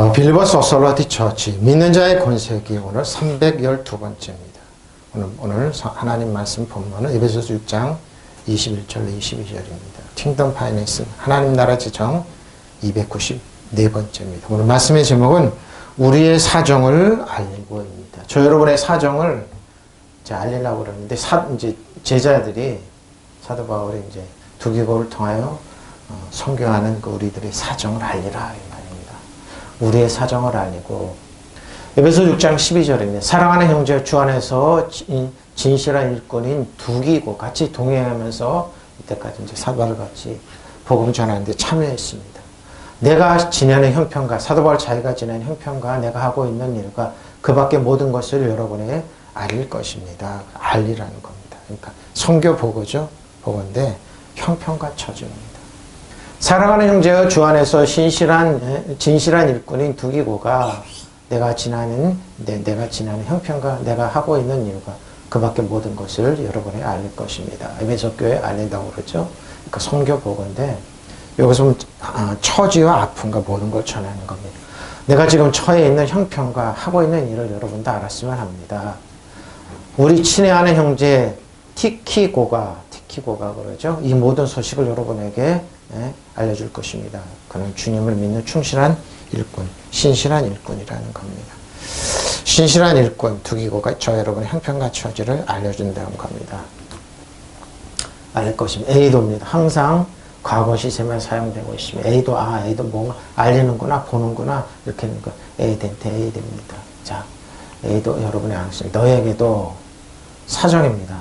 빌리버 소설러티 처치 믿는 자의 권세기 오늘 312번째입니다. 오늘 하나님 말씀 본문은 에베소서 6장 21절로 22절입니다. 킹덤 파이낸스 하나님 나라 지정 294번째입니다. 오늘 말씀의 제목은 우리의 사정을 알리고입니다. 저 여러분의 사정을 알리려고 그러는데 이제 제자들이 사도 바울이 이제 두기고를 통하여 선교하는 그 우리들의 사정을 알리라 이 말입니다. 우리의 사정을 알리고 에베소 6장 12절입니다. 사랑하는 형제 주 안에서 진실한 일꾼인 두기고 같이 동행하면서 이때까지 이제 사도 바울 같이 복음 전하는데 참여했습니다. 내가 지내는 형편과 사도 바울 자기가 지내는 형편과 내가 하고 있는 일과 그 밖의 모든 것을 여러분에게 알릴 것입니다. 알리라는 겁니다. 그러니까 선교 보고죠. 보고인데 형편과 처지입니다. 사랑하는 형제여 주 안에서 진실한 일꾼인 두기고가 내가 지나는 형편과 내가 하고 있는 일과 그 밖의 모든 것을 여러분에게 알릴 것입니다. 에베소 교회에 알린다고 그러죠. 그러니까 선교 보고인데 여기서 처지와 아픔과 모든 걸 전하는 겁니다. 내가 지금 처해 있는 형편과 하고 있는 일을 여러분도 알았으면 합니다. 우리 친애하는 형제 티키고가 그러죠. 이 모든 소식을 여러분에게 알려줄 것입니다. 그는 주님을 믿는 충실한 일꾼, 신실한 일꾼이라는 겁니다. 신실한 일꾼 두기고가 저 여러분의 형편과 처지를 알려준다는 겁니다. 알릴 것입니다. A도입니다. 항상 과거 시제만 사용되고 있습니다. A도 뭔가 알리는구나, 보는구나 이렇게 하는 거 A됩니다. 자, A도 여러분의 앙심, 너에게도 사정입니다.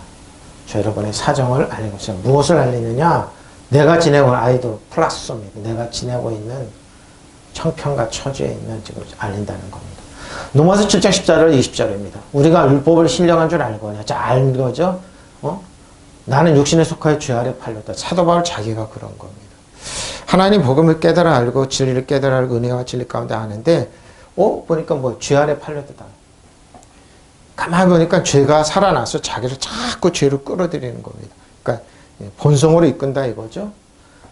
저 여러분의 사정을 알리고 있어요. 무엇을 알리느냐? 내가 지내고 있는 아이도 플러스입니다. 내가 지내고 있는 형편과 처지에 있는 지금 알린다는 겁니다. 로마서 7장 14절 20절입니다. 우리가 율법을 신령한 줄 알거냐? 자, 알 거죠? 나는 육신에 속하여 죄 아래 팔렸다. 사도 바울 자기가 그런 겁니다. 하나님 복음을 깨달아 알고 진리를 깨달아 알고 은혜와 진리 가운데 아는데 보니까 죄 아래 팔렸다. 가만히 보니까 죄가 살아나서 자기를 자꾸 죄로 끌어들이는 겁니다. 그러니까 본성으로 이끈다 이거죠.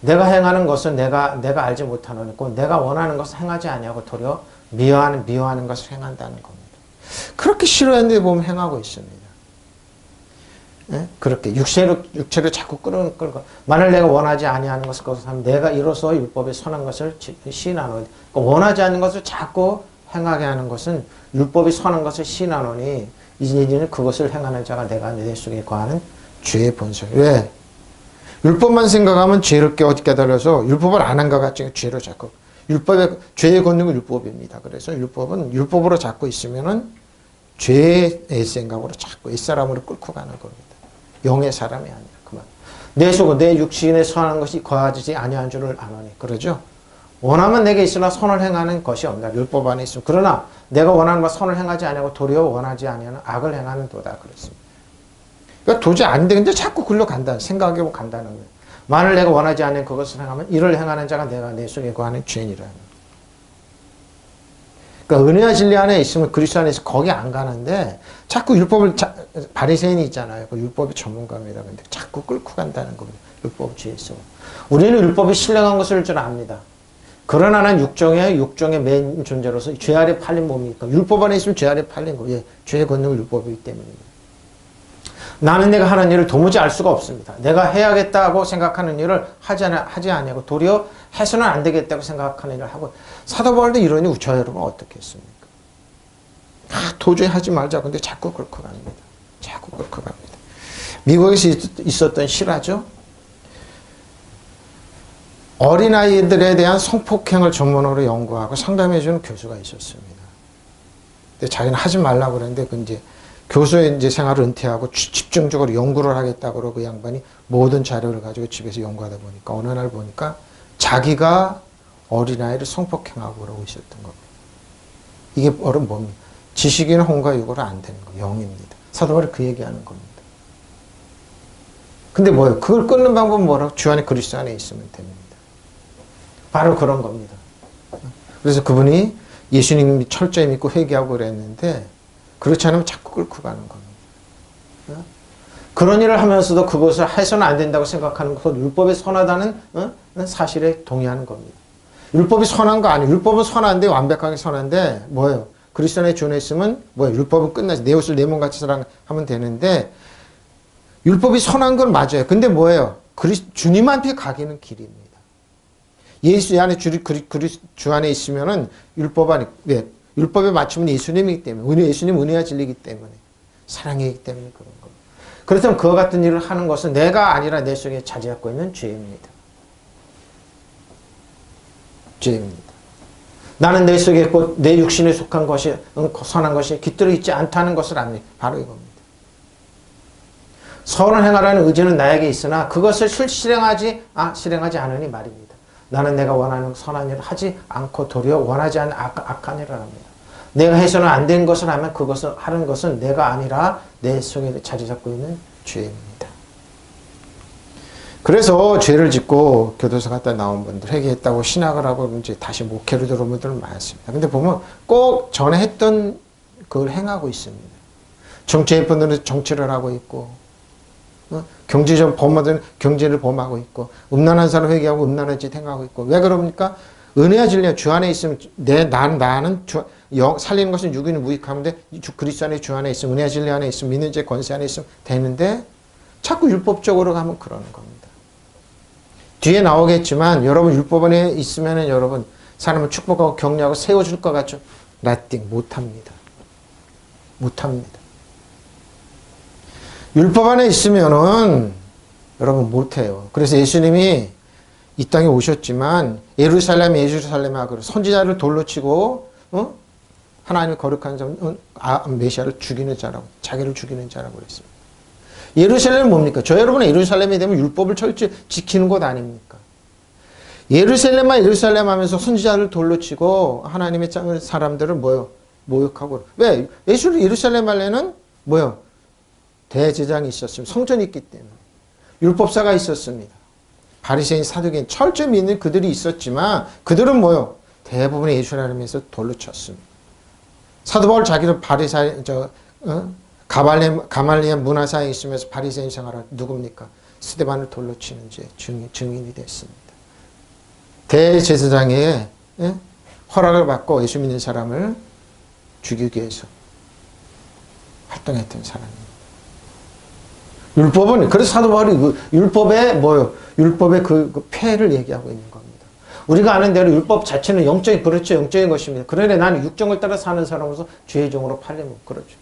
내가 행하는 것은 내가 알지 못하노니까 내가 원하는 것을 행하지 아니하고 도리어 미워하는 것을 행한다는 겁니다. 그렇게 싫어하는데 보면 행하고 있습니다. 그렇게 육체를 자꾸 끌고 만일 내가 원하지 아니하는 것을 하면 내가 이로써 율법에 선한 것을 시인하노니 원하지 않는 것을 자꾸 행하게 하는 것은 율법이 선한 것을 시인하노니 이제는 그것을 행하는 자가 내가 내 속에 거하는 죄의 본성. 왜? 율법만 생각하면 죄를 깨달아서 율법을 안 한 것 같지 죄를 자꾸 죄의 권능은 율법입니다. 그래서 율법으로 자꾸 있으면은 죄의 생각으로 자꾸 옛사람으로 끌고 가는 겁니다. 영의 사람이 아니라 그만. 내 속은 내 육신에 선한 것이 거하지 아니한 줄을 아노니 그러죠. 원하면 내게 있으나 선을 행하는 것이 없다. 율법 안에 있으면 그러나 내가 원하는 것 선을 행하지 아니하고 도리어 원하지 아니하는 악을 행하는 도다 그랬습니다. 그러니까 도저히 안 되는데 자꾸 글로 간다. 생각하고 간다는 거예요. 만일 내가 원하지 않는 그것을 행하면 이를 행하는 자가 내가 내 속에 거하는 죄인이라는 거예요. 그러니까 은혜와 진리 안에 있으면 그리스도 안에 있으면 거기 안 가는데 자꾸 율법을 바리새인이 있잖아요. 그 율법이 전문가입니다. 근데 자꾸 끌고 간다는 겁니다. 율법 죄에 있어. 우리는 율법이 신령한 것을 줄 압니다. 그러나 난 육종의 메인 존재로서 죄 아래 팔린 몸이니까 율법 안에 있으면 죄 아래 팔린 거예요. 죄의 권능은 율법이기 때문입니다. 나는 내가 하는 일을 도무지 알 수가 없습니다. 내가 해야겠다고 생각하는 일을 하지 아니하고 도리어 해서는 안 되겠다고 생각하는 일을 하고 사도 바울도 이러니 저 여러분 어떻게 했습니까? 도저히 하지 말자. 근데 자꾸 끌고 갑니다. 자꾸 끌고 갑니다. 미국에서 있었던 실화죠. 어린아이들에 대한 성폭행을 전문으로 연구하고 상담해주는 교수가 있었습니다. 근데 자기는 하지 말라고 그랬는데 이제 교수의 이제 생활을 은퇴하고 집중적으로 연구를 하겠다고 그러고 그 양반이 모든 자료를 가지고 집에서 연구하다 보니까 어느 날 보니까 자기가 어린아이를 성폭행하고 그러고 있었던 겁니다. 이게 뭡니까? 지식인은 혼과 육으로 안 되는 거예요. 영입니다. 사도 바울이 그 얘기하는 겁니다. 근데 뭐예요? 그걸 끊는 방법은 뭐라고? 주 안에 그리스도 안에 있으면 됩니다. 바로 그런 겁니다. 그래서 그분이 예수님이 철저히 믿고 회개하고 그랬는데 그렇지 않으면 자꾸 끌고 가는 겁니다. 그런 일을 하면서도 그것을 해서는 안 된다고 생각하는 것은 율법에 선하다는 사실에 동의하는 겁니다. 율법이 선한 거 아니에요. 율법은 선한데, 완벽하게 선한데 뭐예요? 그리스도 안에 준했으면 뭐예요? 율법은 끝나지. 내 옷을 내 몸같이 사랑하면 되는데, 율법이 선한 건 맞아요. 근데 뭐예요? 주님한테 가기는 길입니다. 예수 안에 주 안에 있으면은 율법 안에, 왜? 율법에 맞추면 예수님이기 때문에, 예수님 은혜와 진리이기 때문에, 사랑이기 때문에 그런 겁니다. 그렇다면 그와 같은 일을 하는 것은 내가 아니라 내 속에 자리 잡고 있는 죄입니다. 죄입니다. 나는 내 속에 있고 내 육신에 속한 것이, 선한 것이 깃들어 있지 않다는 것을 압니다. 바로 이겁니다. 선을 행하라는 의지는 나에게 있으나 그것을 실행하지 않으니 말입니다. 나는 내가 원하는 선한 일을 하지 않고 도리어 원하지 않는 악한 일을 합니다. 내가 해서는 안 되는 것을 하면 그것을 하는 것은 내가 아니라 내 속에 자리 잡고 있는 죄입니다. 그래서 죄를 짓고 교도소 갔다 나온 분들, 회개했다고 신학을 하고 이제 다시 목회로 들어온 분들은 많습니다. 근데 보면 꼭 전에 했던 그걸 행하고 있습니다. 정치의 분들은 정치를 하고 있고, 경제적 범하들은 경제를 범하고 있고, 음란한 사람 회개하고 음란한 짓 행하고 있고. 왜 그럽니까? 은혜와 진리가 주 안에 있으면 나는 살리는 것은 육인을 무익하는데 그리스도 안에 주 안에 있으면, 은혜와 진리 안에 있으면, 믿는 자 권세 안에 있으면 되는데 자꾸 율법적으로 가면 그러는 겁니다. 뒤에 나오겠지만 여러분 율법 안에 있으면 여러분 사람을 축복하고 격려하고 세워줄 것 같죠? nothing, 못합니다. 못합니다. 율법 안에 있으면은 여러분 못해요. 그래서 예수님이 이 땅에 오셨지만 예루살렘 하고 선지자를 돌로 치고 하나님을 거룩한 자는 메시아를 죽이는 자라고, 자기를 죽이는 자라고 그랬습니다. 예루살렘은 뭡니까? 저 여러분은 예루살렘이 되면 율법을 철저히 지키는 곳 아닙니까? 예루살렘 하면서 선지자를 돌로 치고 하나님의 사람들을 모욕하고. 왜? 예루살렘 안에는 대제장이 있었습니다. 성전이 있기 때문에. 율법사가 있었습니다. 바리새인, 사두개인, 철저히 믿는 그들이 있었지만 그들은 대부분의 예루살렘에서 돌로 쳤습니다. 사도 바울 자기도 가말리엘 문화사에 있으면서 바리새인 생활을 누굽니까? 스데반을 돌로 치는 죄 증인이 됐습니다. 대제사장의 허락을 받고 예수 믿는 사람을 죽이기 위해서 활동했던 사람입니다. 율법은, 그래서 사도 바울이 율법의 율법의 그 폐해를 얘기하고 있는 겁니다. 우리가 아는 대로 율법 자체는 그렇죠. 영적인 것입니다. 그러니 나는 육정을 따라 사는 사람으로서 죄의 종으로 팔리면 그렇죠.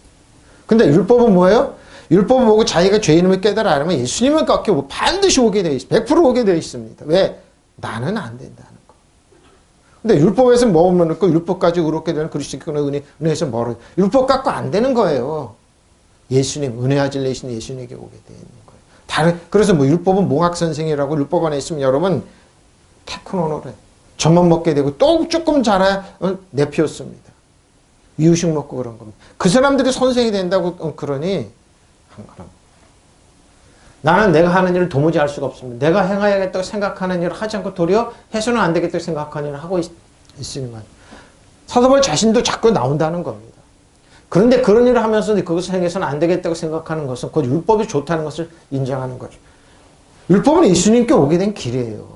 근데 율법은 뭐예요? 율법을 보고 자기가 죄인임을 깨달아 알면 예수님을 깎여 반드시 오게 되어 있습니다. 100% 오게 되어 있습니다. 왜? 나는 안 된다는 거. 근데 율법에서 머무르는 거, 율법까지 의롭게 되는 그리스도의 은혜에서 멀어요. 율법 갖고 안 되는 거예요. 예수님, 은혜와 진리이신 예수님에게 오게 되어 있는 거예요. 그래서 율법은 몽학선생이라고 율법 안에 있으면 여러분 테크노노래 젖만 먹게 되고 또 조금 자라야 내피웠습니다. 이유식 먹고 그런 겁니다. 그 사람들이 선생이 된다고 그러니 한 거랍니다. 나는 내가 하는 일을 도무지 알 수가 없습니다. 내가 행해야겠다고 생각하는 일을 하지 않고 도리어 해서는 안 되겠다고 생각하는 일을 하고 있으니만 사도 바울 자신도 자꾸 나온다는 겁니다. 그런데 그런 일을 하면서 그것을 행해서는 안 되겠다고 생각하는 것은 곧 율법이 좋다는 것을 인정하는 거죠. 율법은 예수님께 오게 된 길이에요.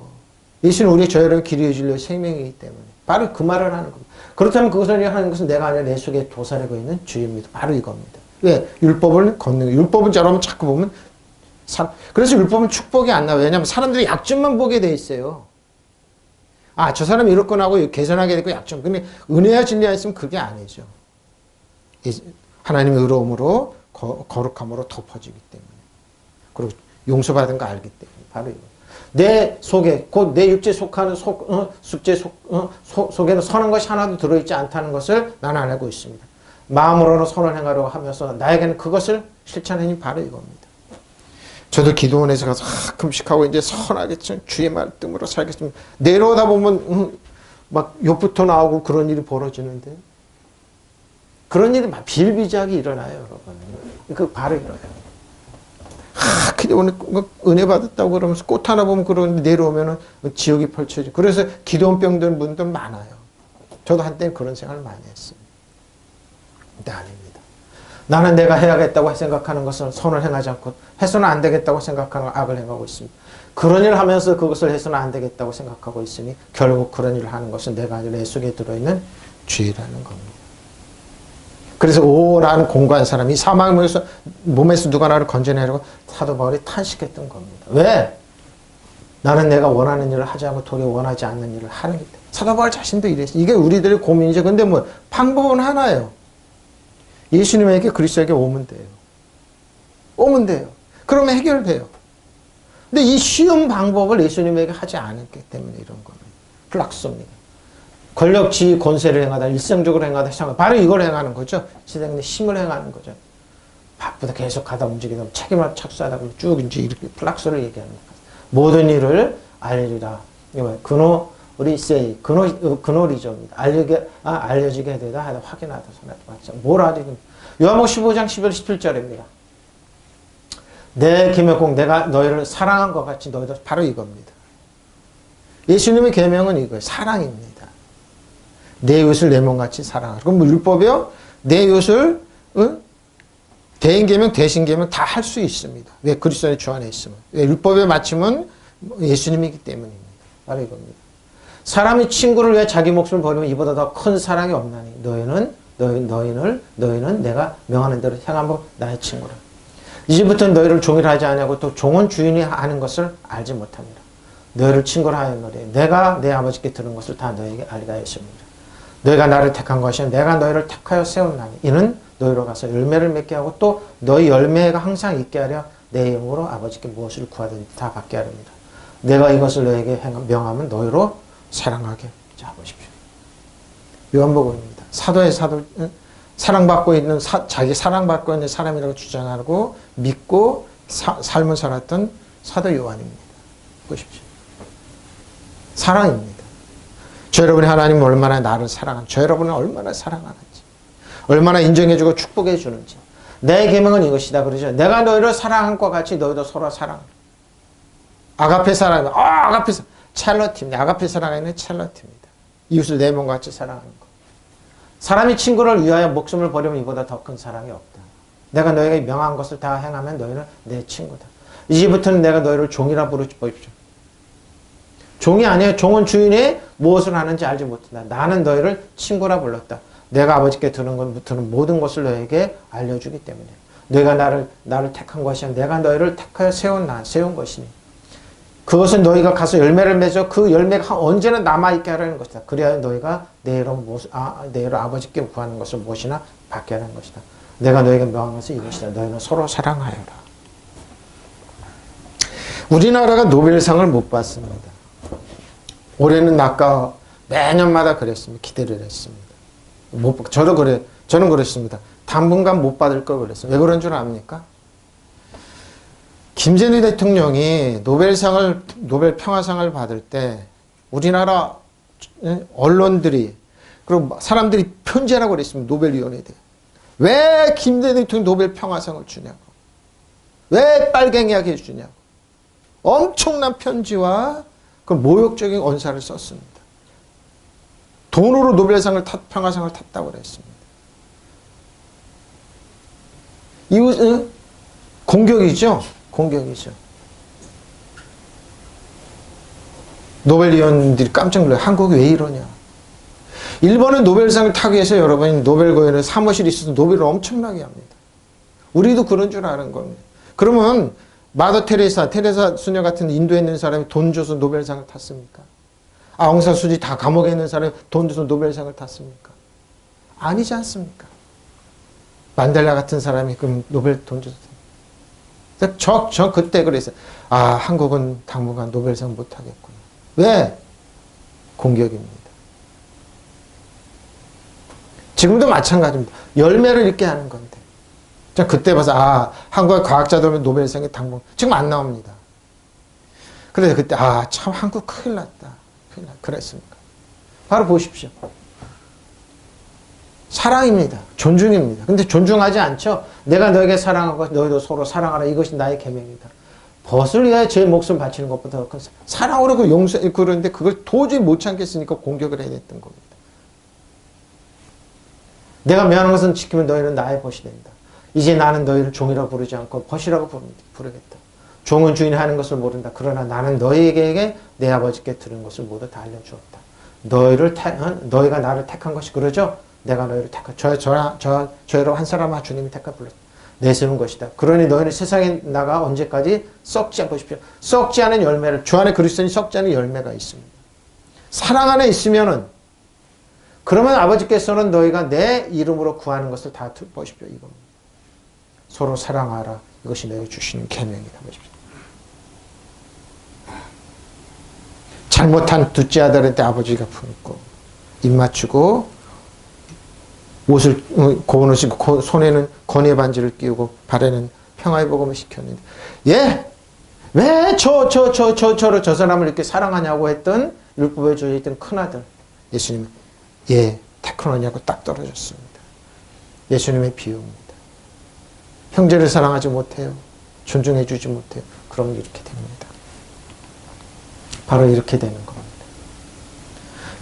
예수는 우리의 저희를 길이의 진리의 생명이기 때문에 바로 그 말을 하는 겁니다. 그렇다면 그것을 하는 것은 내가 아니라 내 속에 도사리고 있는 죄입니다. 바로 이겁니다. 왜? 율법을 걷는 거예요. 율법은 여러분 자꾸 보면 그래서 율법은 축복이 안 나와요. 왜냐하면 사람들이 약점만 보게 돼 있어요. 저 사람이 이렇건 하고 개선하게 되고 약점. 근데 은혜와 진리가 있으면 그게 아니죠. 하나님의 의로움으로 거룩함으로 덮어지기 때문에, 그리고 용서받은 거 알기 때문에 바로 이거. 내 속에 곧 내 육체에 속하는 속에는 선한 것이 하나도 들어있지 않다는 것을 나는 알고 있습니다. 마음으로는 선을 행하려고 하면서 나에게는 그것을 실천하니 바로 이겁니다. 저도 기도원에서 가서 금식하고 이제 선하게 주의 말씀으로 살겠습니다. 내려오다 보면 막 욕부터 나오고 그런 일이 벌어지는데, 그런 일이 막 비일비재하게 일어나요, 여러분. 그 바로 이거예요. 그냥 오늘 은혜 받았다고 그러면서 꽃 하나 보면 그런데 내려오면은 지옥이 펼쳐지고. 그래서 기도원병 든 분들 많아요. 저도 한때는 그런 생각을 많이 했습니다. 근데 아닙니다. 나는 내가 해야겠다고 생각하는 것을 선을 행하지 않고 해서는 안 되겠다고 생각하는 악을 행하고 있습니다. 그런 일을 하면서 그것을 해서는 안 되겠다고 생각하고 있으니 결국 그런 일을 하는 것은 내가 아니라 내 속에 들어있는 죄라는 겁니다. 그래서 오라는 공고한 사람이 사망의 몸에서 누가 나를 건져내려고 사도 바울이 탄식했던 겁니다. 왜? 나는 내가 원하는 일을 하지 않고 도리어 원하지 않는 일을 하는 거다. 사도 바울 자신도 이랬어요. 이게 우리들의 고민이죠. 근데 뭐 방법은 하나예요. 예수님에게 그리스도에게 오면 돼요. 오면 돼요. 그러면 해결돼요. 근데 이 쉬운 방법을 예수님에게 하지 않았기 때문에 이런 겁니다. 플락스입니다. 권력, 지위, 권세를 행하다, 일상적으로 행하다, 바로 이걸 행하는 거죠. 시대의 힘을 행하는 거죠. 바쁘다 계속 가다 움직이다 책임을 착수하다 보면 쭉 이제 이렇게 플락스를 얘기하는 거예요. 모든 일을 알리라. 근호 리세이 근호리조입니다. 알려지게 되다 하다 확인하다 손에 뭘 알리는? 요한복음 15장 11, 17절입니다. 내 계명 내가 너희를 사랑한 것 같이 너희도 바로 이겁니다. 예수님의 계명은 이거예요. 사랑입니다. 내 이웃을 내 몸같이 사랑하라. 그럼 뭐 율법이요? 내 이웃을 대인 계명, 대신 계명 다 할 수 있습니다. 왜? 그리스도의 주 안에 있으면. 왜? 율법의 마침은 예수님이기 때문입니다. 바로 이겁니다. 사람이 친구를 위해 자기 목숨을 버리면 이보다 더 큰 사랑이 없나니 너희는 내가 명하는 대로 행하면 나의 친구라. 이제부터는 너희를 종이라 하지 아니하고 또 종은 주인이 하는 것을 알지 못합니다. 너희를 친구라 하였노니 내가 내 아버지께 들은 것을 다 너희에게 알리라 했습니다. 너희가 나를 택한 것이 내가 너희를 택하여 세웠나니 이는 너희로 가서 열매를 맺게 하고 또 너희 열매가 항상 있게 하려 내 이름으로 아버지께 무엇을 구하든지 다 받게 하렵니다. 내가 이것을 너희에게 명하면 너희로 사랑하게 보십시오. 요한복음입니다. 사도의 사도, 사랑받고 있는 자기 사랑받고 있는 사람이라고 주장하고 믿고 삶을 살았던 사도 요한입니다. 보십시오. 사랑입니다. 저 여러분이 하나님은 얼마나 나를 사랑하는지, 저 여러분은 얼마나 사랑하는지, 얼마나 인정해주고 축복해주는지. 내 계명은 이것이다 그러죠. 내가 너희를 사랑한 것과 같이 너희도 서로 사랑하라. 아가페 사랑, 아가페 사랑. 찰러티입니다. 아가페 사랑에는 찰러티입니다. 이웃을 내 몸과 같이 사랑하는 것. 사람이 친구를 위하여 목숨을 버리면 이보다 더 큰 사랑이 없다. 내가 너희에게 명한 것을 다 행하면 너희는 내 친구다. 이제부터는 내가 너희를 종이라 부르지 보십시오. 종이 아니에요. 종은 주인이 무엇을 하는지 알지 못한다. 나는 너희를 친구라 불렀다. 내가 아버지께 들은 것부터는 모든 것을 너희에게 알려주기 때문에. 너희가 나를 택한 것이 아니라 내가 너희를 택하여 세운 것이니. 그것은 너희가 가서 열매를 맺어 그 열매가 언제나 남아있게 하라는 것이다. 그래야 너희가 내 이름 아버지께 구하는 것을 무엇이나 받게 하는 것이다. 내가 너희에게 명한 것은 이것이다. 너희는 서로 사랑하여라. 우리나라가 노벨상을 못 받습니다. 올해는 아까 매년마다 그랬습니다. 기대를 했습니다. 저는 그랬습니다. 당분간 못 받을 걸 그랬어요. 왜 그런 줄 압니까? 김정일 대통령이 노벨 평화상을 받을 때 우리나라 언론들이 그리고 사람들이 편지하라고 그랬습니다. 노벨위원회에 대해. 왜 김정일 대통령이 노벨 평화상을 주냐고. 왜 빨갱이하게 해주냐고. 엄청난 편지와 그 모욕적인 언사를 썼습니다. 돈으로 노벨상을 평화상을 탔다고 그랬습니다. 이웃은 공격이죠. 공격이죠. 노벨위원들이 깜짝 놀라요. 한국이 왜 이러냐. 일본은 노벨상을 타기 위해서 여러분이 노벨고에는 사무실이 있어서 노벨을 엄청나게 합니다. 우리도 그런 줄 아는 겁니다. 그러면 마더 테레사 수녀 같은 인도에 있는 사람이 돈 줘서 노벨상을 탔습니까? 아웅산수지 다 감옥에 있는 사람이 돈 줘서 노벨상을 탔습니까? 아니지 않습니까? 만델라 같은 사람이 그럼 노벨 돈 줘서 저 그때 그랬어요. 한국은 당분간 노벨상 못하겠구나. 왜? 공격입니다. 지금도 마찬가지입니다. 열매를 읽게 하는 건데. 자, 그때 봐서, 한국의 과학자들은 노벨상이 당분, 지금 안 나옵니다. 그래서 그때, 참, 한국 큰일 났다. 그랬습니까? 바로 보십시오. 사랑입니다. 존중입니다. 근데 존중하지 않죠? 내가 너에게 사랑하고 너희도 서로 사랑하라. 이것이 나의 계명이다. 벗을 위하여 제 목숨 바치는 것보다 더 큰 사랑으로 그 용서, 그러는데 그걸 도저히 못 참겠으니까 공격을 해냈던 겁니다. 내가 명하는 것은 지키면 너희는 나의 벗이 된다. 이제 나는 너희를 종이라고 부르지 않고 벗이라고 부르겠다. 종은 주인이 하는 것을 모른다. 그러나 나는 너희에게 내 아버지께 들은 것을 모두 다 알려주었다. 너희가 나를 택한 것이 그러죠? 내가 너희를 택한 저 여러분 한 사람아 주님이 택하 불렀다. 내세운 것이다. 그러니 너희는 세상에 나가 언제까지 썩지 않고 싶죠. 썩지 않은 열매를 주 안에 그리스도니 썩지 않은 열매가 있습니다. 사랑 안에 있으면은 그러면 아버지께서는 너희가 내 이름으로 구하는 것을 다 보십시오. 이겁니다. 서로 사랑하라. 이것이 너희가 주시는 계명이다. 보십시오. 잘못한 둘째 아들한테 아버지가 품고 입 맞추고 옷을 고운 옷을 손에는 건의 반지를 끼우고 발에는 평화의 복음을 시켰는데 왜 저 사람을 이렇게 사랑하냐고 했던 율법에 주어져 있던 큰아들 예수님은 택하느냐고 딱 떨어졌습니다. 예수님의 비유입니다. 형제를 사랑하지 못해요. 존중해 주지 못해요. 그럼 이렇게 됩니다. 바로 이렇게 되는 겁니다.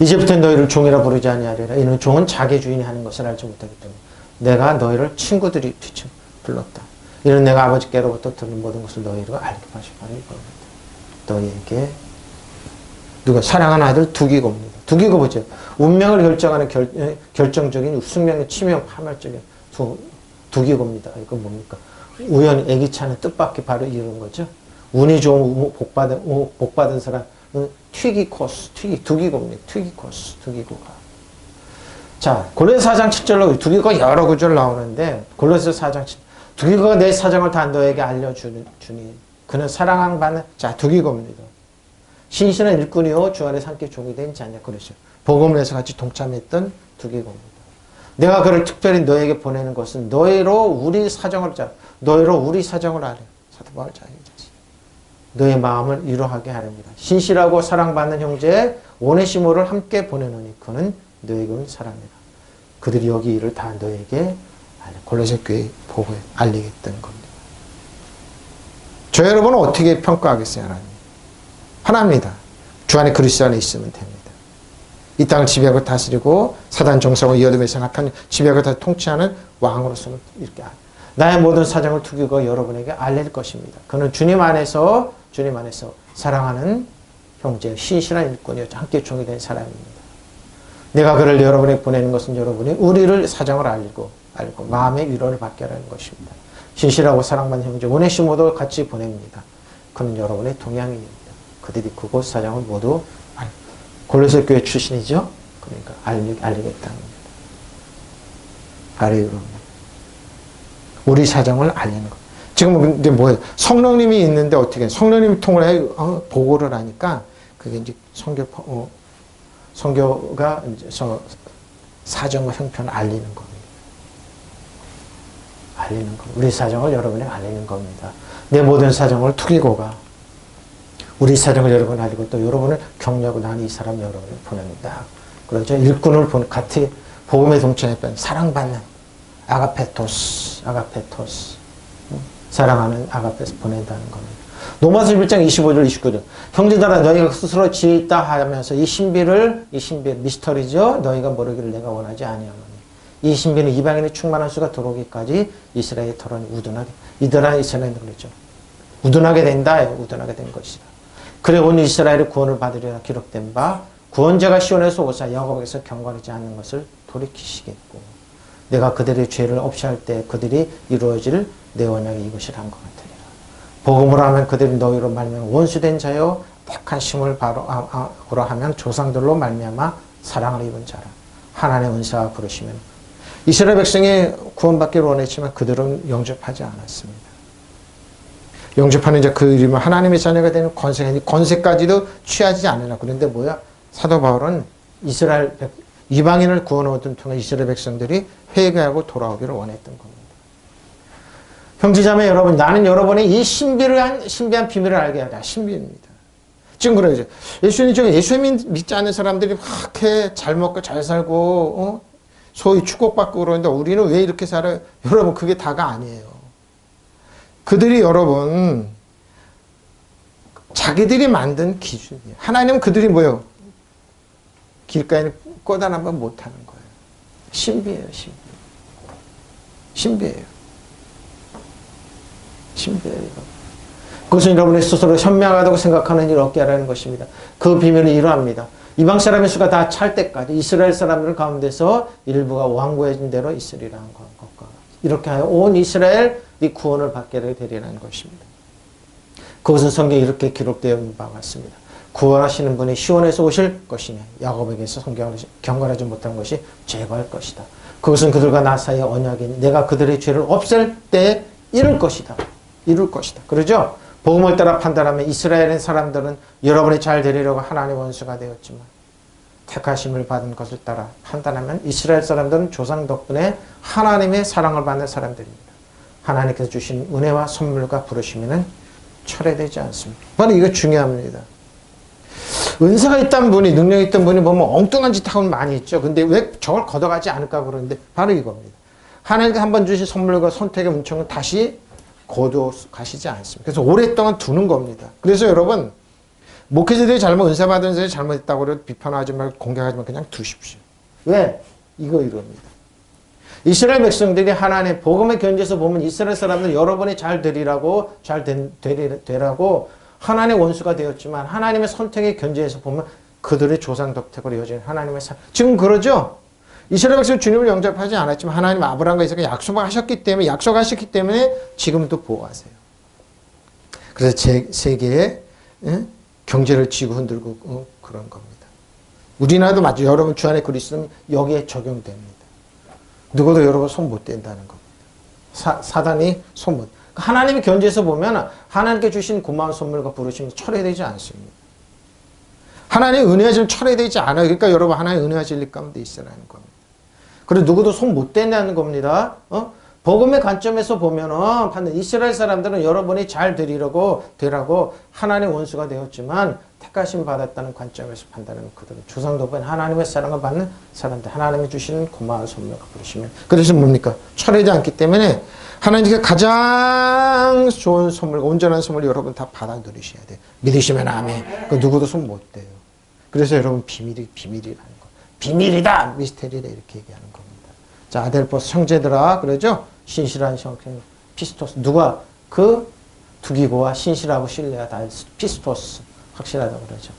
이제부터 너희를 종이라 부르지 아니하리라. 이는 종은 자기 주인이 하는 것을 알지 못하기 때문에 내가 너희를 친구들이 불렀다. 이는 내가 아버지께로부터 들은 모든 것을 너희를 알게 하시라는 겁니다. 너희에게 누가 사랑하는 아들 두기고입니다. 두기고 보죠. 운명을 결정하는 결정적인 숙명의 치명 파멸적인 두기고입니다. 이거 뭡니까? 우연히 애기차는 뜻밖의 바로 이런 거죠. 운이 좋은 복받은 사람 두기고입니다. 두기고가. 자, 골로새 4장 7절로 두기고가 여러 구절 나오는데 골로새 4장 7절 두기고가 내 사정을 다 너에게 알려주니 그는 사랑함 받는 자 두기고입니다. 신실한 일꾼이요 주 안에 함께 종이 된 자냐 그러죠. 복음을 해서 같이 동참했던 두기고입니다. 내가 그를 특별히 너에게 보내는 것은 너희로 우리 사정을 아래 사도 바울 자기자지. 너의 마음을 위로하게 하렵니다. 신실하고 사랑받는 형제 오네시모를 함께 보내노니 그는 너에게 온 사람이라. 그들이 여기 일을 다 너에게 골로새 교회 보고에 알리겠다는 겁니다. 저 여러분은 어떻게 평가하겠어요? 하나입니다. 주 안에 그리스도 안에 있으면 됩니다. 이 땅을 지배하고 다스리고 사단 정사와 이 어둠에 생각하는 지배하고 다 통치하는 왕으로서는 이렇게 나의 모든 사정을 두기고 여러분에게 알릴 것입니다. 그는 주님 안에서 사랑하는 형제, 신실한 일꾼이요 함께 종이 된 사람입니다. 내가 그를 여러분에게 보내는 것은 여러분이 우리를 사정을 알고 마음의 위로를 받게 하라는 것입니다. 신실하고 사랑받는 형제 오네시모도 같이 보냅니다. 그는 여러분의 동양인입니다. 그들이 그곳 사정을 모두 골로새 교회 출신이죠. 그러니까 알리겠다는 겁니다. 바로 이겁니다. 우리 사정을 알리는 것. 지금 근데 뭐예요? 성령님이 있는데 어떻게 성령님이 통을 보고를 하니까 그게 이제 성교가 이제 사정과 형편을 알리는 겁니다. 알리는 겁니다. 우리 사정을 여러분에게 알리는 겁니다. 내 모든 사정을 투기고가 우리 사정을 여러분 알리고 또 여러분을 격려하고 나는 이 사람 여러분을 보냅니다. 그렇죠? 일꾼을 같이 복음에 동참했던 사랑받는 아가페토스 사랑하는 아가페토스 보낸다는 겁니다. 로마서 1장 25절 29절 형제들아 너희가 스스로 지있다 하면서 이 신비를 미스터리죠. 너희가 모르기를 내가 원하지 아니하노니 이 신비는 이방인의 충만한 수가 들어오기까지 이스라엘의 털은 우둔하게 이들아 이스라엘은 그랬죠. 우둔하게 된다. 우둔하게 된 것이다. 그래 온 이스라엘의 구원을 받으리라 기록된 바 구원자가 시온에서 오사 야곱에서 경건하지 않는 것을 돌이키시겠고 내가 그들의 죄를 없이 할 때 그들이 이루어질 내 언약이 이것이라 한 것 같으리라. 복음으로 하면 그들이 너희로 말미암아 원수된 자요 택한 심을 바로 하면 조상들로 말미암아 사랑을 입은 자라. 하나님의 은사와 부르시면 이스라엘 백성이 구원받기를 원했지만 그들은 영접하지 않았습니다. 영접하는 자 그 이름은 하나님의 자녀가 되는 권세까지도 취하지 않으나 그런데 뭐야? 사도 바울은 이방인을 구원하던 통해 이스라엘 백성들이 회개하고 돌아오기를 원했던 겁니다. 형제자매 여러분, 나는 여러분의 이 신비한 비밀을 알게 하라. 신비입니다. 지금 그러죠. 예수님 믿지 않는 사람들이 그렇게 잘 먹고 잘 살고 소위 축복받고 그러는데 우리는 왜 이렇게 살아요? 여러분 그게 다가 아니에요. 그들이 여러분 자기들이 만든 기준이에요. 하나님은 그들이 뭐예요? 길가에는 꼬다한 번 못하는 거예요. 신비예요. 신비예요. 그것은 여러분의 스스로 현명하다고 생각하는 일을 얻게 하라는 것입니다. 그 비밀은 이러합니다. 이방 사람의 수가 다 찰 때까지 이스라엘 사람들 가운데서 일부가 완고해진 대로 있으리라는 것과 이렇게 하여 온 이스라엘이 구원을 받게 되리라는 것입니다. 그것은 성경에 이렇게 기록되어 있는 바와 같습니다. 구원하시는 분이 시온에서 오실 것이냐 야곱에게서 성경을 경건하지 못한 것이 제거할 것이다. 그것은 그들과 나 사이의 언약이니 내가 그들의 죄를 없앨 때 이룰 것이다. 이룰 것이다. 그러죠? 복음을 따라 판단하면 이스라엘 사람들은 여러분이 잘 되리려고 하나님의 원수가 되었지만 택하심을 받은 것을 따라 판단하면 이스라엘 사람들은 조상 덕분에 하나님의 사랑을 받는 사람들입니다. 하나님께서 주신 은혜와 선물과 부르심에는 철회되지 않습니다. 바로 이거 중요합니다. 은사가 있던 분이, 능력이 있던 분이 보면 엉뚱한 짓 하고 많이 있죠. 근데 왜 저걸 걷어가지 않을까 그러는데 바로 이겁니다. 하나님께 한번 주신 선물과 선택의 은총은 다시 거둬 가시지 않습니다. 그래서 오랫동안 두는 겁니다. 그래서 여러분, 목회자들이 은사 받은 사람이 잘못했다고 그래도 비판하지 말고 공격하지 말고 그냥 두십시오. 왜? 이겁니다. 이스라엘 백성들이 하나님의 복음의 견지에서 보면 이스라엘 사람들 여러분이 잘 되리라고, 되라고 하나님의 원수가 되었지만 하나님의 선택의 견지에서 보면 그들의 조상 덕택으로 이어진 하나님의 지금 그러죠? 이스라엘 백성은 주님을 영접하지 않았지만 하나님 아브라함과 이삭에 약속하셨기 때문에 지금도 보호하세요. 그래서 세계에 경제를 쥐고 흔들고 그런 겁니다. 우리나라도 맞죠. 여러분 주 안에 그리스도는 여기에 적용됩니다. 누구도 여러분 손 못 댄다는 겁니다. 사단이 손 못. 하나님의 견지에서 보면 하나님께 주신 고마운 선물과 부르심이 철회되지 않습니다. 하나님의 은혜가 지금 철회되지 않아요. 그러니까 여러분 하나님의 은혜가 진리 가운데 있으라는 겁니다. 그리고 누구도 손 못 댄다는 겁니다. 복음의 관점에서 보면은 반드시 이스라엘 사람들은 여러분이 잘 되라고 하나님의 원수가 되었지만 택하심 받았다는 관점에서 판단하는 그들은 조상도분 하나님의 사랑을 받는 사람들, 하나님이 주시는 고마운 선물과 부르시면 그래서 뭡니까? 철회되지 않기 때문에 하나님께 가장 좋은 선물, 온전한 선물 여러분 다 받아 누리셔야 돼요. 믿으시면 아멘. 그 누구도 손 못 대요. 그래서 여러분 비밀이라는 거. 비밀이다. 미스테리다. 이렇게 얘기하는 겁니다. 자, 아델포스 형제들아 그러죠? 신실한 형제 피스토스. 누가? 그 두기고와 신실하고 신뢰하다. 피스토스. 확실하다고 그러죠.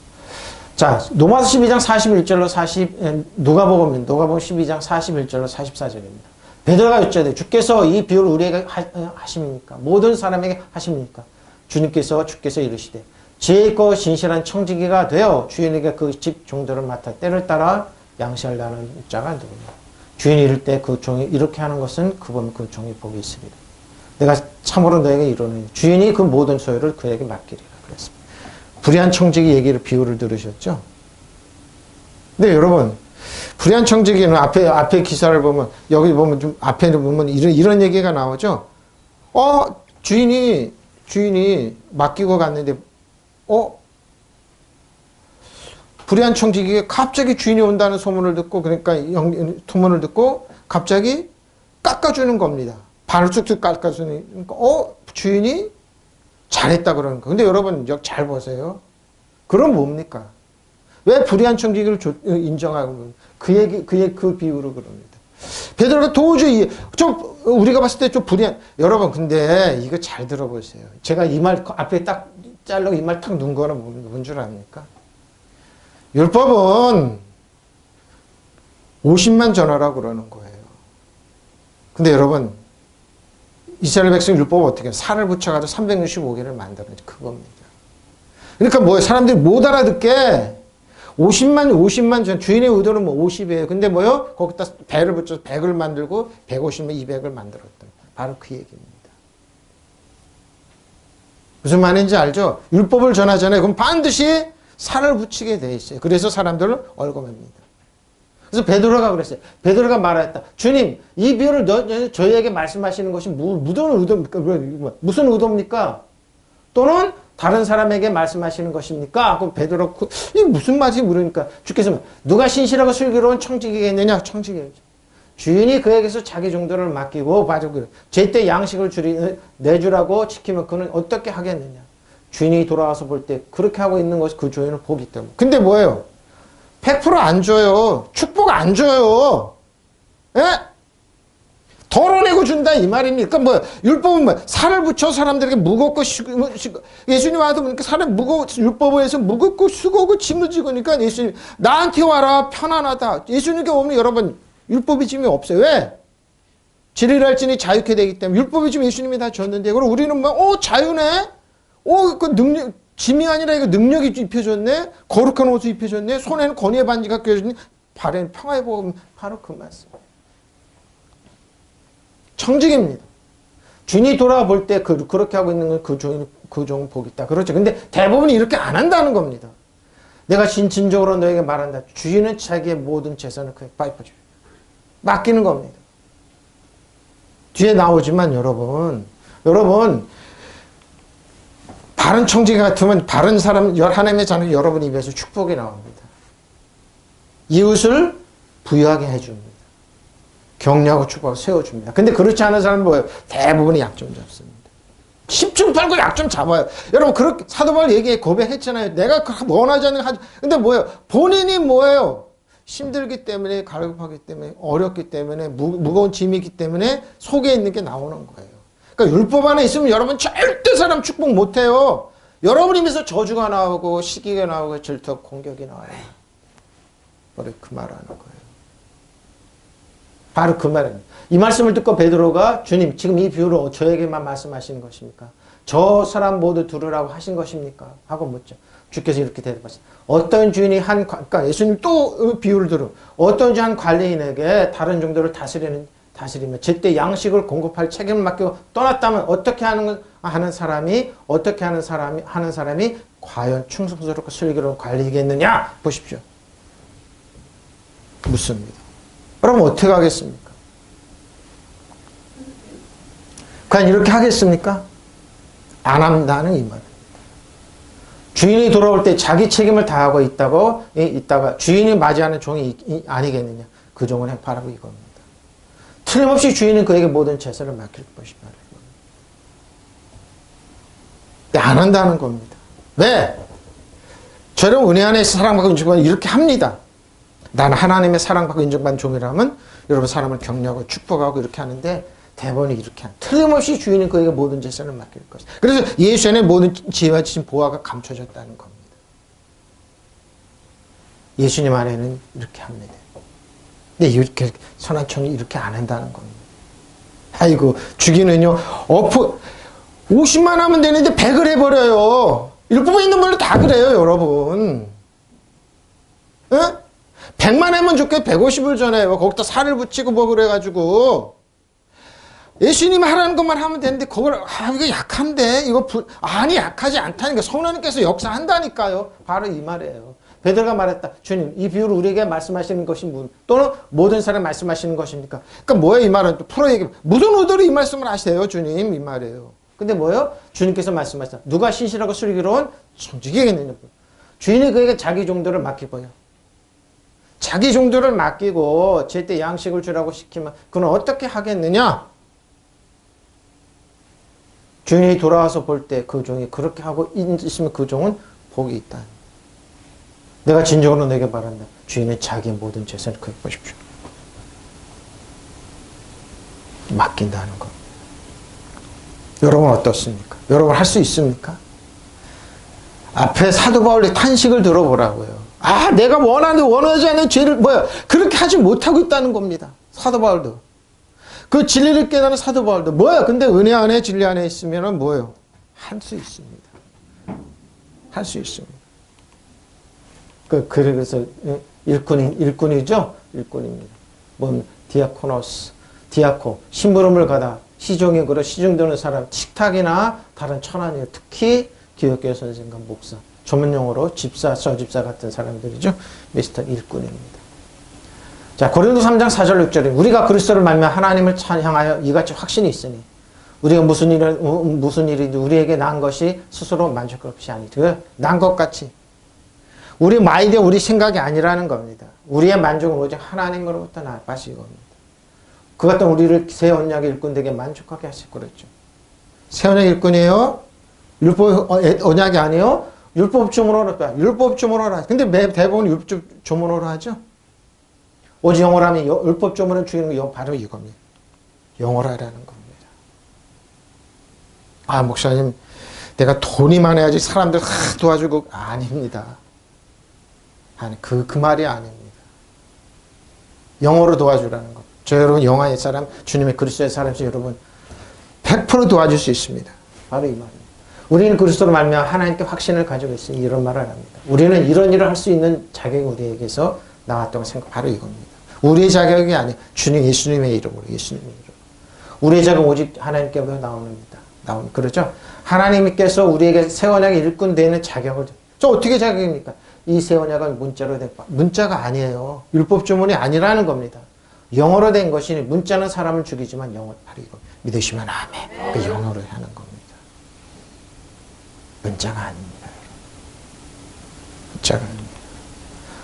자, 로마서 12장 41절로 누가복음 12장 41절로 44절입니다. 베드로가 여쭤야 주께서 이 비유를 우리에게 하십니까? 모든 사람에게 하십니까? 주께서 이르시되 지혜 있고 신실한 청지기가 되어 주인에게 그 집 종들을 맡아 때를 따라 양식하려는 자가 누구냐? 주인이 이를 때 그 종이 이렇게 하는 것은 그 종이 복이 있으리라. 내가 참으로 너에게 이르노니 주인이 그 모든 소유를 그에게 맡기리라 그랬습니다. 불의한 청지기 얘기를 비유를 들으셨죠? 근데 여러분 불의한 청지기는 앞에 기사를 보면 여기 보면 좀 앞에 보면 이런 얘기가 나오죠. 주인이 맡기고 갔는데 불의한 청지기가 갑자기 주인이 온다는 소문을 듣고 그러니까 소문을 듣고 갑자기 깎아주는 겁니다. 발을 쑥쑥 깎아주니 그러니까 주인이 잘했다 그러는 거. 근데 여러분 잘 보세요. 그럼 뭡니까? 왜 불의한 청지기를 인정하고 그 비유로 그럽니다. 베드로가 도저히 우리가 봤을 때 좀 불의한 여러분 근데 이거 잘 들어보세요. 제가 이 말 앞에 딱 자르고 이 말 탁 넣은 거는 뭔 줄 압니까? 율법은 50만 전하라고 그러는 거예요. 근데 여러분 이스라엘 백성 율법은 어떻게 해요? 살을 붙여가지고 365개를 만들어내죠. 그겁니다. 그러니까 뭐예요? 사람들이 못 알아듣게 50만 전 주인의 의도는 50이에요. 근데 뭐요? 거기다 배를 붙여서 100을 만들고 150면 200을 만들었다. 바로 그 얘기입니다. 무슨 말인지 알죠? 율법을 전하잖아요. 그럼 반드시 살을 붙이게 돼 있어요. 그래서 사람들을 얼검합니다. 그래서 베드로가 그랬어요. 베드로가 말했다. 주님, 이 비유를 저희에게 말씀하시는 것이 무슨 의도입니까? 또는 다른 사람에게 말씀하시는 것입니까? 그럼 베드로 이게 무슨 말인지 물으니까 주께서 누가 신실하고 슬기로운 청지기겠느냐? 청지기겠죠. 주인이 그에게서 자기 종들을 맡기고 제때 양식을 내주라고 지키면 그는 어떻게 하겠느냐? 주인이 돌아와서 볼 때 그렇게 하고 있는 것이 그 주인을 보기 때문에. 근데 뭐예요? 100% 안 줘요. 축복 안 줘요. 예? 덜어내고 준다 이 말입니까? 뭐 율법은 뭐 살을 붙여 사람들에게 무겁고 예수님 와서 보니까 살을 율법에서 무겁고 수고고 짐을 지고니까 예수님 나한테 와라 편안하다. 예수님께 오면 여러분 율법이 짐이 없어요. 왜? 지리랄지니 자유케 되기 때문에 율법이 지금 예수님이 다 줬는데 그럼 우리는 뭐 자유네? 그 능력 짐이 아니라 이거 능력이 입혀졌네? 거룩한 옷을 입혀졌네? 손에는 권위의 반지가 껴졌네? 발에는 평화의 복음. 바로 그 말씀. 청직입니다. 주인이 돌아볼 때 그렇게 하고 있는 건 그 종은 복이 있다. 그렇죠. 근데 대부분이 이렇게 안 한다는 겁니다. 내가 진정으로 너에게 말한다. 주인은 자기의 모든 재산을 그에게 파입해줘요. 맡기는 겁니다. 뒤에 나오지만 여러분 바른 청지 같으면 바른 사람 하나님의 자녀 여러분 입에서 축복이 나옵니다. 이웃을 부유하게 해줍니다. 격려하고 축복하고 세워줍니다. 근데 그렇지 않은 사람은 뭐예요? 대부분이 약 좀 잡습니다. 10중 팔고 약 좀 잡아요. 여러분 그렇게 사도 바울 얘기에 고백했잖아요. 내가 원하지 않는 거 근데 뭐예요? 본인이 뭐예요? 힘들기 때문에 갈급하기 때문에 어렵기 때문에 무거운 짐이기 때문에 속에 있는 게 나오는 거예요. 그러니까 율법 안에 있으면 여러분 절대 사람 축복 못해요. 여러분 입에서 저주가 나오고 시기가 나오고 질투 공격이 나와요. 바로 그 말하는 거예요. 바로 그 말입니다. 이 말씀을 듣고 베드로가 주님 지금 이 비유로 저에게만 말씀하시는 것입니까? 저 사람 모두 들으라고 하신 것입니까? 하고 묻죠. 주께서 이렇게 대답하시죠. 어떤 주인이 그러니까 예수님 또 비유를 들어. 어떤 한 관리인에게 다른 종들을 다스리며 제때 양식을 공급할 책임을 맡기고 떠났다면 어떻게 하는 사람이 과연 충성스럽고 슬기로운 관리이겠느냐? 보십시오. 묻습니다. 그럼 어떻게 하겠습니까? 과연 이렇게 하겠습니까? 안 한다는 이 말입니다. 주인이 돌아올 때 자기 책임을 다하고 있다가 주인이 맞이하는 종이 아니겠느냐. 그 종은 바로 이겁니다. 틀림없이 주인은 그에게 모든 재산을 맡길 것이다. 안 한다는 겁니다. 왜? 저런 은혜 안에 사랑받고 인정받는 이렇게 합니다. 나는 하나님의 사랑받고 인정받는 종이라면 여러분 사람을 격려하고 축복하고 이렇게 하는데 대본이 이렇게 틀림없이 주인은 그에게 모든 재산을 맡길 것이다. 그래서 예수 안에 모든 지혜와 지신 보화가 감춰졌다는 겁니다. 예수님 안에는 이렇게 합니다. 근데 이렇게 선한 청이 이렇게 안 한다는 겁니다. 아이고 주기는요 50만 하면 되는데 100을 해버려요. 율법에 있는 말로 다 그래요 여러분. 에? 100만 하면 좋게 150을 전해요. 거기다 살을 붙이고 뭐 그래가지고 예수님이 하라는 것만 하면 되는데 그걸 이거 약한데 이거 아니 약하지 않다니까 성령님께서 역사한다니까요. 바로 이 말이에요. 베드로가 말했다. 주님 이 비유를 우리에게 말씀하시는 것이 또는 모든 사람 말씀하시는 것입니까? 그러니까 뭐예요 이 말은 또 풀어 얘기 무슨 의도로 이 말씀을 하세요 주님 이 말이에요. 근데 뭐예요? 주님께서 말씀하셨다. 누가 신실하고 슬기로운 청지기겠느냐. 주인이 그에게 자기 종들을 맡기고요. 자기 종들을 맡기고 제때 양식을 주라고 시키면 그는 어떻게 하겠느냐? 주인이 돌아와서 볼 때 그 종이 그렇게 하고 있으면 그 종은 복이 있다. 내가 진정으로 내게 말한다. 주인은 자기의 모든 재산을 그에게 보십시오. 맡긴다는 것. 여러분 어떻습니까? 여러분 할 수 있습니까? 앞에 사도 바울의 탄식을 들어보라고요. 내가 원하지 않는 죄를 그렇게 하지 못하고 있다는 겁니다. 사도 바울도. 그 진리를 깨달은 사도 바울도 근데 은혜 안에 진리 안에 있으면 뭐예요? 할 수 있습니다. 할 수 있습니다. 그래서 일꾼이죠? 일꾼입니다. 디아코 심부름을 가다 시종역으로 시중드는 사람 식탁이나 다른 천안이요. 특히 디오교 선생과 목사 전문용어로 집사, 서집사 같은 사람들이죠. 미스터 일꾼입니다. 자, 고린도 3장 4절 6절에 우리가 그리스도를 말미암아 하나님을 향하여 이같이 확신이 있으니 우리가 무슨 일이든 우리에게 난 것이 스스로 만족할 것이 아니라 난 것 같이 우리 마이디어 우리 생각이 아니라는 겁니다. 우리의 만족은 오직 하나님으로부터 나빠시 겁니다. 그 같은 우리를 새 언약의 일꾼 되게 만족하게 하실 거랬죠. 새 언약 일꾼이에요? 율법 언약이 아니에요? 율법 주문으로 하라. 근데 대부분 율법 주문으로 하죠. 오직 영어로 하면 율법 주문을 주는 거 바로 이겁니다. 영어로 하라는 겁니다. 아, 목사님, 내가 돈이 많아야지 사람들 도와주고. 아닙니다. 아니, 그 말이 아닙니다. 영어로 도와주라는 것. 저 여러분, 영화의 사람, 주님의 그리스도의 사람에서 여러분 100% 도와줄 수 있습니다. 바로 이 말입니다. 우리는 그리스도로 말미암아 하나님께 확신을 가지고 있으니 이런 말을 합니다. 우리는 이런 일을 할 수 있는 자격이 우리에게서 나왔다고 생각. 바로 이겁니다. 우리의 자격이 아니에요. 주님 예수님의 이름으로, 예수님의 이름으로. 우리의 자격은 오직 하나님께로부터 나옵니다. 그렇죠? 하나님께서 우리에게 새 언약의 일꾼 되는 자격을. 저 어떻게 자격입니까? 이 새 언약은 문자로 된, 문자가 아니에요. 율법 주문이 아니라는 겁니다. 영어로 된 것이니 문자는 사람을 죽이지만 영어, 바로 이거 믿으시면 아멘. 그 영어로 하는 겁니다. 문자가 아닙니다. 문자가 아닙니다.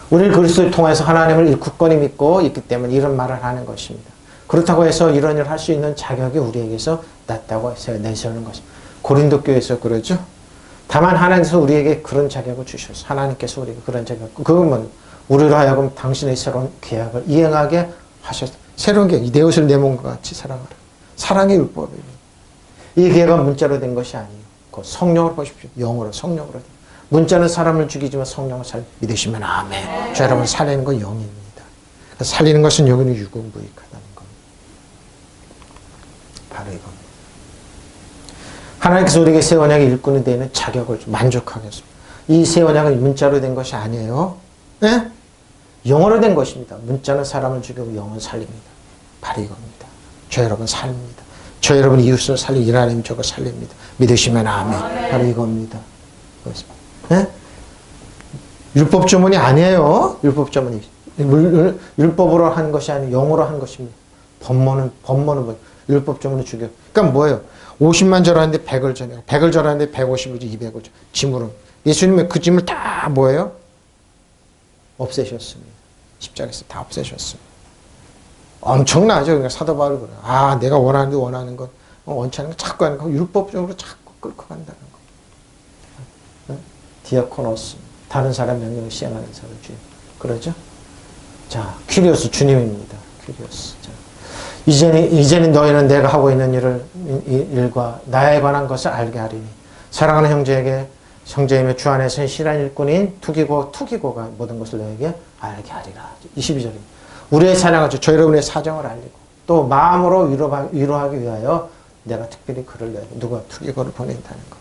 우리는 그리스도를 통해서 하나님을 굳건히 믿고 있기 때문에 이런 말을 하는 것입니다. 그렇다고 해서 이런 일을 할 수 있는 자격이 우리에게서 낮다고 해서 내세우는 것입니다. 고린도 교회에서 그러죠. 다만 하나님께서 우리에게 그런 자격을 주셨어요. 하나님께서 우리에게 그런 자격, 그건 우리로 하여금 당신의 새로운 계약을 이행하게 하셨어요. 새로운 계약, 내 옷을 내 몸과 같이 사랑하라. 사랑의 율법입니다. 이 계약은 문자로 된 것이 아니에요. 그 성령으로 보십시오. 영어로, 성령으로. 문자는 사람을 죽이지만 성령을 믿으시면 아멘. 저 여러분, 살리는 건 영입니다. 살리는 것은 여기는 유궁부익하다는 겁니다. 바로 이겁니다. 하나님께서 우리에게 새 언약의 일꾼이 되는 자격을 만족하겠습니다. 이 새 언약은 문자로 된 것이 아니에요. 네? 영어로 된 것입니다. 문자는 사람을 죽이고 영은 살립니다. 바로 이겁니다. 저 여러분 살립니다. 저 여러분 이웃을 살리고 이 하나님 저거 살립니다. 믿으시면 아멘. 바로 이겁니다. 네? 율법 주문이 아니에요. 율법 주문이. 율법으로 한 것이 아니고 영어로 한 것입니다. 법문은 뭐 율법 주문을 죽여. 그러니까 뭐예요? 50만 절하는데 100을 전해요. 100을 절하는데 150을 200을 짐으로. 예수님의 그 짐을 다 뭐예요? 없애셨습니다. 십자가에서 다 없애셨습니다. 엄청나죠. 그러니까 사도 바울이 그래요. 아, 내가 원하는 건 원치 않은 거 자꾸 하는 거 율법적으로 자꾸 끌고 간다는 거. 디아코노스, 다른 사람 명령을 시행하는 사람 주님. 그러죠? 자, 퀴리오스 주님입니다. 퀴리오스. 자, 이제는 너희는 내가 하고 있는 일과 나에 관한 것을 알게 하리니 사랑하는 형제이며 주 안에서 신한 일꾼인 투기고가 모든 것을 너에게 알게 하리라. 22절입니다. 우리의 사랑을 저 여러분의 사정을 알리고 또 마음으로 위로하기 위하여 내가 특별히 그를 누가 투기고를 보낸다는 것.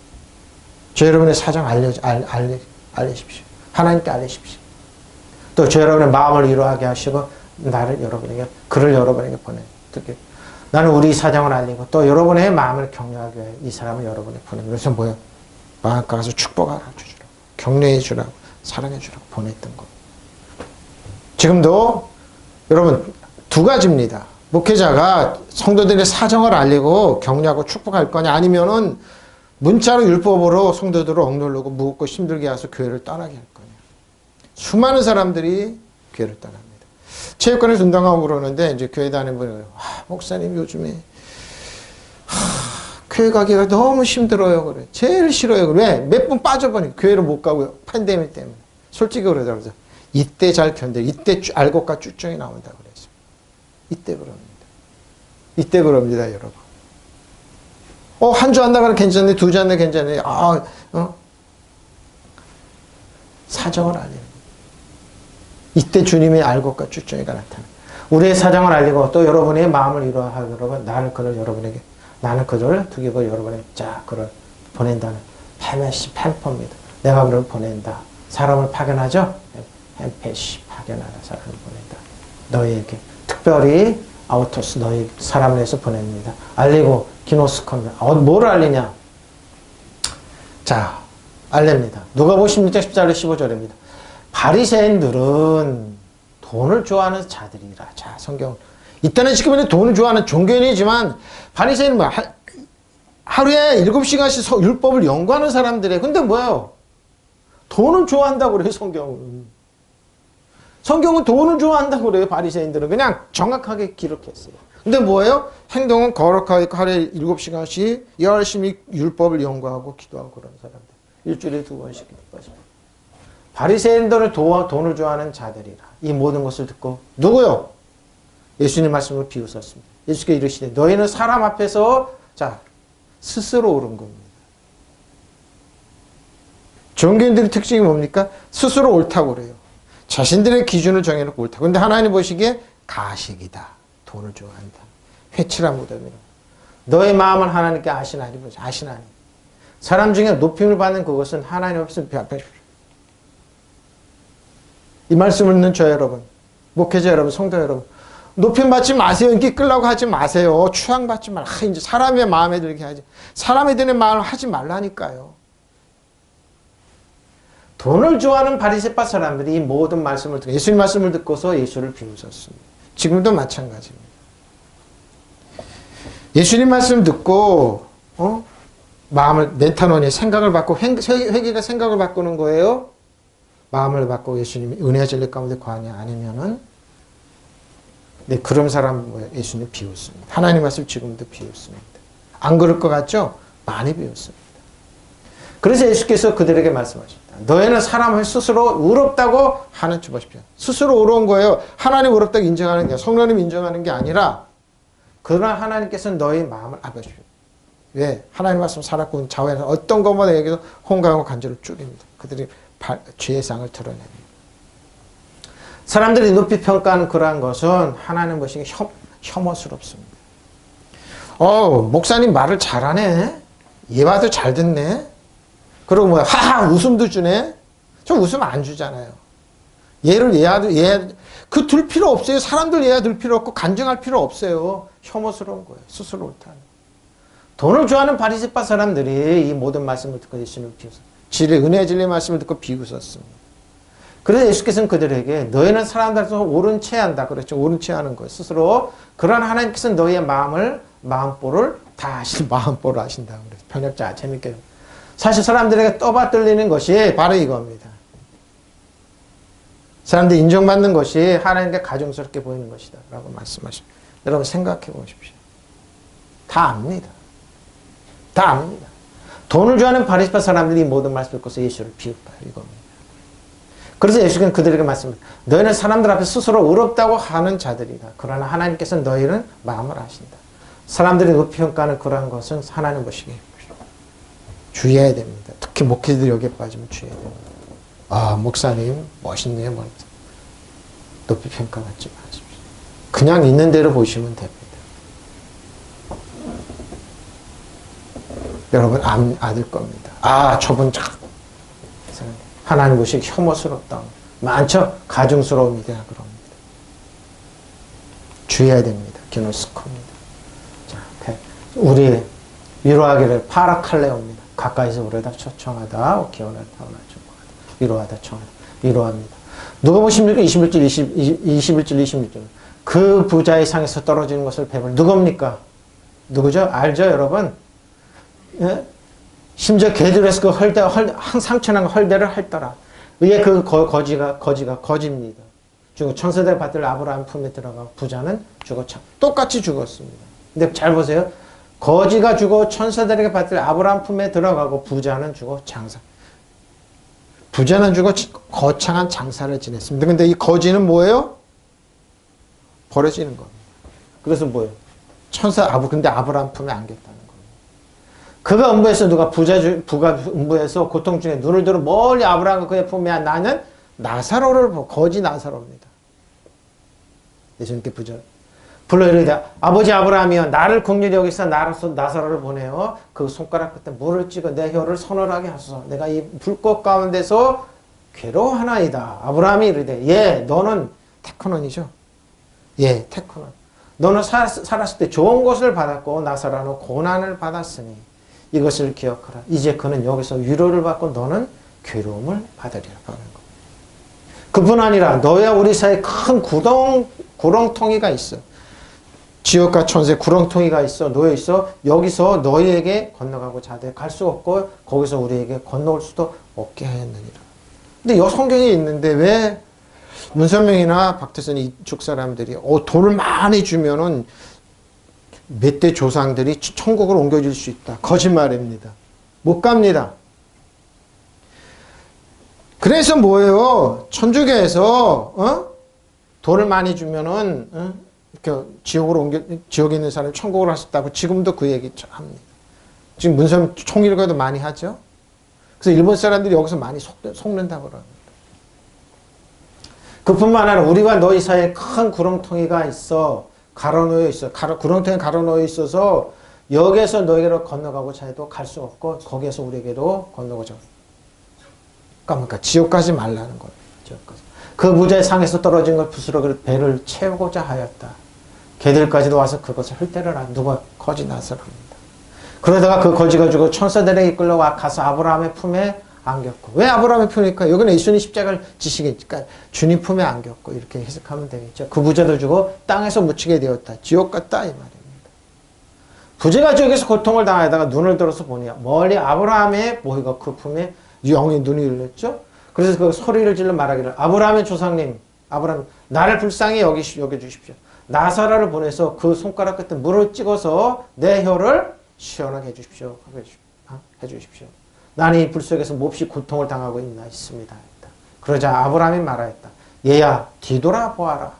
저 여러분의 사정 알리십시오. 하나님께 알리십시오. 또 저 여러분의 마음을 위로하게 하시고 그를 여러분에게 보내. 나는 우리 사정을 알리고 또 여러분의 마음을 격려하기 위해 이 사람을 여러분에게 보내. 그래서 뭐야? 마음가 가서 축복하라 주라고, 격려해 주라고, 사랑해 주라고 보냈던 것. 지금도 여러분 두 가지입니다. 목회자가 성도들의 사정을 알리고 격려하고 축복할 거냐, 아니면은 문자로 율법으로 성도들을 억누르고 무겁고 힘들게 해서 교회를 떠나게 할 거냐. 수많은 사람들이 교회를 떠납니다. 체육관에서 운동하고 그러는데 이제 교회 다니는 분이 목사님 요즘에 교회 가기가 너무 힘들어요. 그래. 제일 싫어요. 왜? 몇 분 빠져버리니까 교회를 못 가고요. 팬데믹 때문에. 솔직히 그러더라고요. 이때 잘 견뎌. 이때 알곡과 쭈쭈이 나온다 그랬어요. 이때 그럽니다. 이때 그럽니다, 여러분. 한 주 한다 그러면 괜찮네. 두 주 한다 괜찮네. 사정을 알리는. 이때 주님의 알곡과 쭈쭈이가 나타나. 우리의 사정을 알리고 또 여러분의 마음을 위로하고 나는 그를 두기고 여러분의 그를 보낸다는 펜퍼입니다. 내가 그를 보낸다. 사람을 파견하죠? 햄페시 파견하라. 사람을 보낸다. 너희에게 특별히 아우토스 너희 사람을 해서 보냅니다. 알리고 기노스컴. 뭐를 알리냐? 자, 알립니다. 누가복음 16장 14절 15절입니다. 바리새인들은 돈을 좋아하는 자들이라. 자, 성경. 이때는 지금 돈을 좋아하는 종교인이지만 바리새인은 뭐 하루에 7시간씩 율법을 연구하는 사람들이에요. 근데 뭐예요? 돈을 좋아한다고 그래요, 성경은. 성경은 돈을 좋아한다고 그래요, 바리새인들은. 그냥 정확하게 기록했어요. 근데 뭐예요? 행동은 거룩하게 하루에 7시간씩 열심히 율법을 연구하고 기도하고 그런 사람들. 일주일에 2번씩 기도하십니다. 바리새인들은 돈을 좋아하는 자들이라. 이 모든 것을 듣고 누구요? 예수님 말씀으로 비웃었습니다. 예수께서 이르시되 너희는 사람 앞에서 자 스스로 옳은 겁니다. 종교인들의 특징이 뭡니까? 스스로 옳다고 그래요. 자신들의 기준을 정해놓고 옳다고. 그런데 하나님 보시기에 가식이다. 돈을 좋아한다. 회칠한 무덤이라. 너의 마음을 하나님께 아시나니 보세요. 아시나니. 사람 중에 높임을 받는 그것은 하나님 앞에서 이 말씀을 듣는 저 여러분, 목회자 여러분, 성도 여러분, 높임 받지 마세요. 인기 끌려고 하지 마세요. 추앙 받지 말라. 이제 사람의 마음에 들게 하지. 사람에 드는 마음을 하지 말라니까요. 돈을 좋아하는 바리새파 사람들이 이 모든 말씀을 듣고 예수님 말씀을 듣고서 예수를 비웃었습니다. 지금도 마찬가지입니다. 예수님 말씀 듣고 마음을 멘타노니 생각을 바꾸고 회개가 생각을 바꾸는 거예요. 마음을 바꾸고 예수님이 은혜와 진리 가운데 거하냐 아니면은 네, 그런 사람 예수님 비웃습니다. 하나님 말씀 지금도 비웃습니다. 안 그럴 것 같죠? 많이 비웃습니다. 그래서 예수께서 그들에게 말씀하십니다. 너희는 사람을 스스로 의롭다고 하는 줄 보십시오. 스스로 의로운 거예요. 하나님 의롭다고 인정하는 게 성령님 인정하는 게 아니라 그러나 하나님께서는 너희 마음을 아버십시오. 왜? 하나님 말씀 살았고 좌우에서 어떤 것마다 여기서 홍강하고 간절을 줄입니다. 그들이 죄의 상을 드러냅니다. 사람들이 높이 평가하는 그러한 것은 하나님 보시기에 혐오스럽습니다. 목사님 말을 잘하네. 예화도 잘 듣네. 그리고 뭐야 하하 웃음도 주네. 저 웃음 안 주잖아요. 그 둘 필요 없어요. 사람들 예화 들 필요 없고 간증할 필요 없어요. 혐오스러운 거예요. 스스로 옳다는. 돈을 좋아하는 바리새파 사람들이 이 모든 말씀을 듣고 예수님을 비웃었습니다. 은혜의 진리 말씀을 듣고 비웃었습니다. 그래서 예수께서는 그들에게 너희는 사람들에서 옳은 채 한다. 그렇죠. 옳은 채 하는 거예요. 스스로. 그러나 하나님께서는 너희의 마음볼을 다 마음볼을 아신다. 그래서 번역자 재밌게. 사실 사람들에게 떠받들리는 것이 바로 이겁니다. 사람들이 인정받는 것이 하나님께 가증스럽게 보이는 것이다. 라고 말씀하십니다. 여러분 생각해 보십시오. 다 압니다. 다 압니다. 돈을 좋아하는 바리새파 사람들이 모든 말씀을 듣고서 예수를 비웃다. 이겁니다. 그래서 예수께서는 그들에게 말씀합니다. 너희는 사람들 앞에 스스로 의롭다고 하는 자들이다. 그러나 하나님께서는 너희는 마음을 아신다. 사람들이 높이 평가하는 그러한 것은 하나님 보시기에 주의해야 됩니다. 특히 목회자들이 여기에 빠지면 주의해야 됩니다. 목사님 멋있네요. 높이 평가받지 마십시오. 그냥 있는 대로 보시면 됩니다. 여러분 아들 겁니다. 저분 참 하나님 보시기 혐오스럽다. 많죠? 가증스러움이다. 그럽니다. 주의해야 됩니다. 기노스코입니다. 자, 우리 위로하기를 파라칼레오입니다. 가까이서 오래다 초청하다. 오케오나 타오나 초청하다. 위로하다 청하다. 위로합니다. 누가복음 16장 21절 26절 그 부자의 상에서 떨어지는 것을 배불 누굽니까? 누구죠? 알죠 여러분? 예? 심지어 개들에서 그 상처난 헐대를 핥더라. 의에 그 거지가 거지입니다. 죽어 천사들 받들 아브라함 품에 들어가 부자는 죽어 똑같이 죽었습니다. 근데 잘 보세요. 거지가 죽어 천사들에게 받들 아브라함 품에 들어가고 부자는 죽어 부자는 죽어 거창한 장사를 지냈습니다. 근데 이 거지는 뭐예요? 버려지는 겁니다. 그래서 뭐예요? 근데 아브라함 품에 안겼다는 겁니다. 그가 음부에서 부가 음부에서 고통 중에 눈을 들어 멀리 아브라함과 그의 품에 나는 나사로를 보고 거지 나사로입니다. 예수님께 불러 이르되 아버지 아브라함이여 나를 긍휼히 여기서 나사로를 보내어 그 손가락 끝에 물을 찍어 내 혀를 서늘하게 하소서. 내가 이 불꽃 가운데서 괴로워하나이다. 아브라함이 이르되 예 너는 테크논이죠. 예 테크논. 너는 살았을 때 좋은 것을 받았고 나사로는 고난을 받았으니 이것을 기억하라. 이제 그는 여기서 위로를 받고 너는 괴로움을 받으리라. 그뿐 아니라 너와 우리 사이에 큰 구렁텅이가 있어. 지옥과 천세 구렁텅이가 있어. 놓여 있어. 여기서 너희에게 건너가고 자들 갈 수 없고 거기서 우리에게 건너올 수도 없게 하였느니라. 근데 이 성경에 있는데 왜 문선명이나 박태선 이쪽 사람들이 돈을 많이 주면은 몇 대 조상들이 천국으로 옮겨질 수 있다. 거짓말입니다. 못 갑니다. 그래서 뭐예요? 천주교에서 돈을 많이 주면은 지옥으로 지옥에 있는 사람이 천국으로 하셨다고 지금도 그 얘기 합니다. 지금 문선 총일과도 많이 하죠. 그래서 일본 사람들이 여기서 많이 속는다고 그럽니다. 그뿐만 아니라 우리와 너희 사이에 큰 구렁텅이가 있어. 가로놓여 있어. 구렁텅이 가로놓여 있어서 여기에서 너희로 건너가고자 해도 갈 수 없고 거기에서 우리에게로 건너고자. 그러니까 지옥 가지 말라는 거예요. 지옥까지. 그 부자의 상에서 떨어진 걸 부스러기로 배를 채우고자 하였다. 걔들까지도 와서 그것을 헐대를 한 누가 거지 나서랍니다. 그러다가 그 거지 가지고 천사들에게 이끌려와 가서 아브라함의 품에 안겼고. 왜 아브라함의 품일까? 여기는 예수님 십자가를 지시니까 주님 품에 안겼고 이렇게 해석하면 되겠죠. 그 부자도 주고 땅에서 묻히게 되었다. 지옥 같다 이 말입니다. 부자가 저기서 고통을 당하다가 눈을 들어서 보니 멀리 아브라함의 모이가 그 품에 영의 눈이 열렸죠. 그래서 그 소리를 질러 말하기를 아브라함의 조상님 아브라함 나를 불쌍히 여겨주십시오. 나사로를 보내서 그 손가락 끝에 물을 찍어서 내 혀를 시원하게 해주십시오. 해주십시오. 나는 이 불 속에서 몹시 고통을 당하고 있습니다. 그러자 아브라함이 말하였다. 얘야 뒤돌아보아라.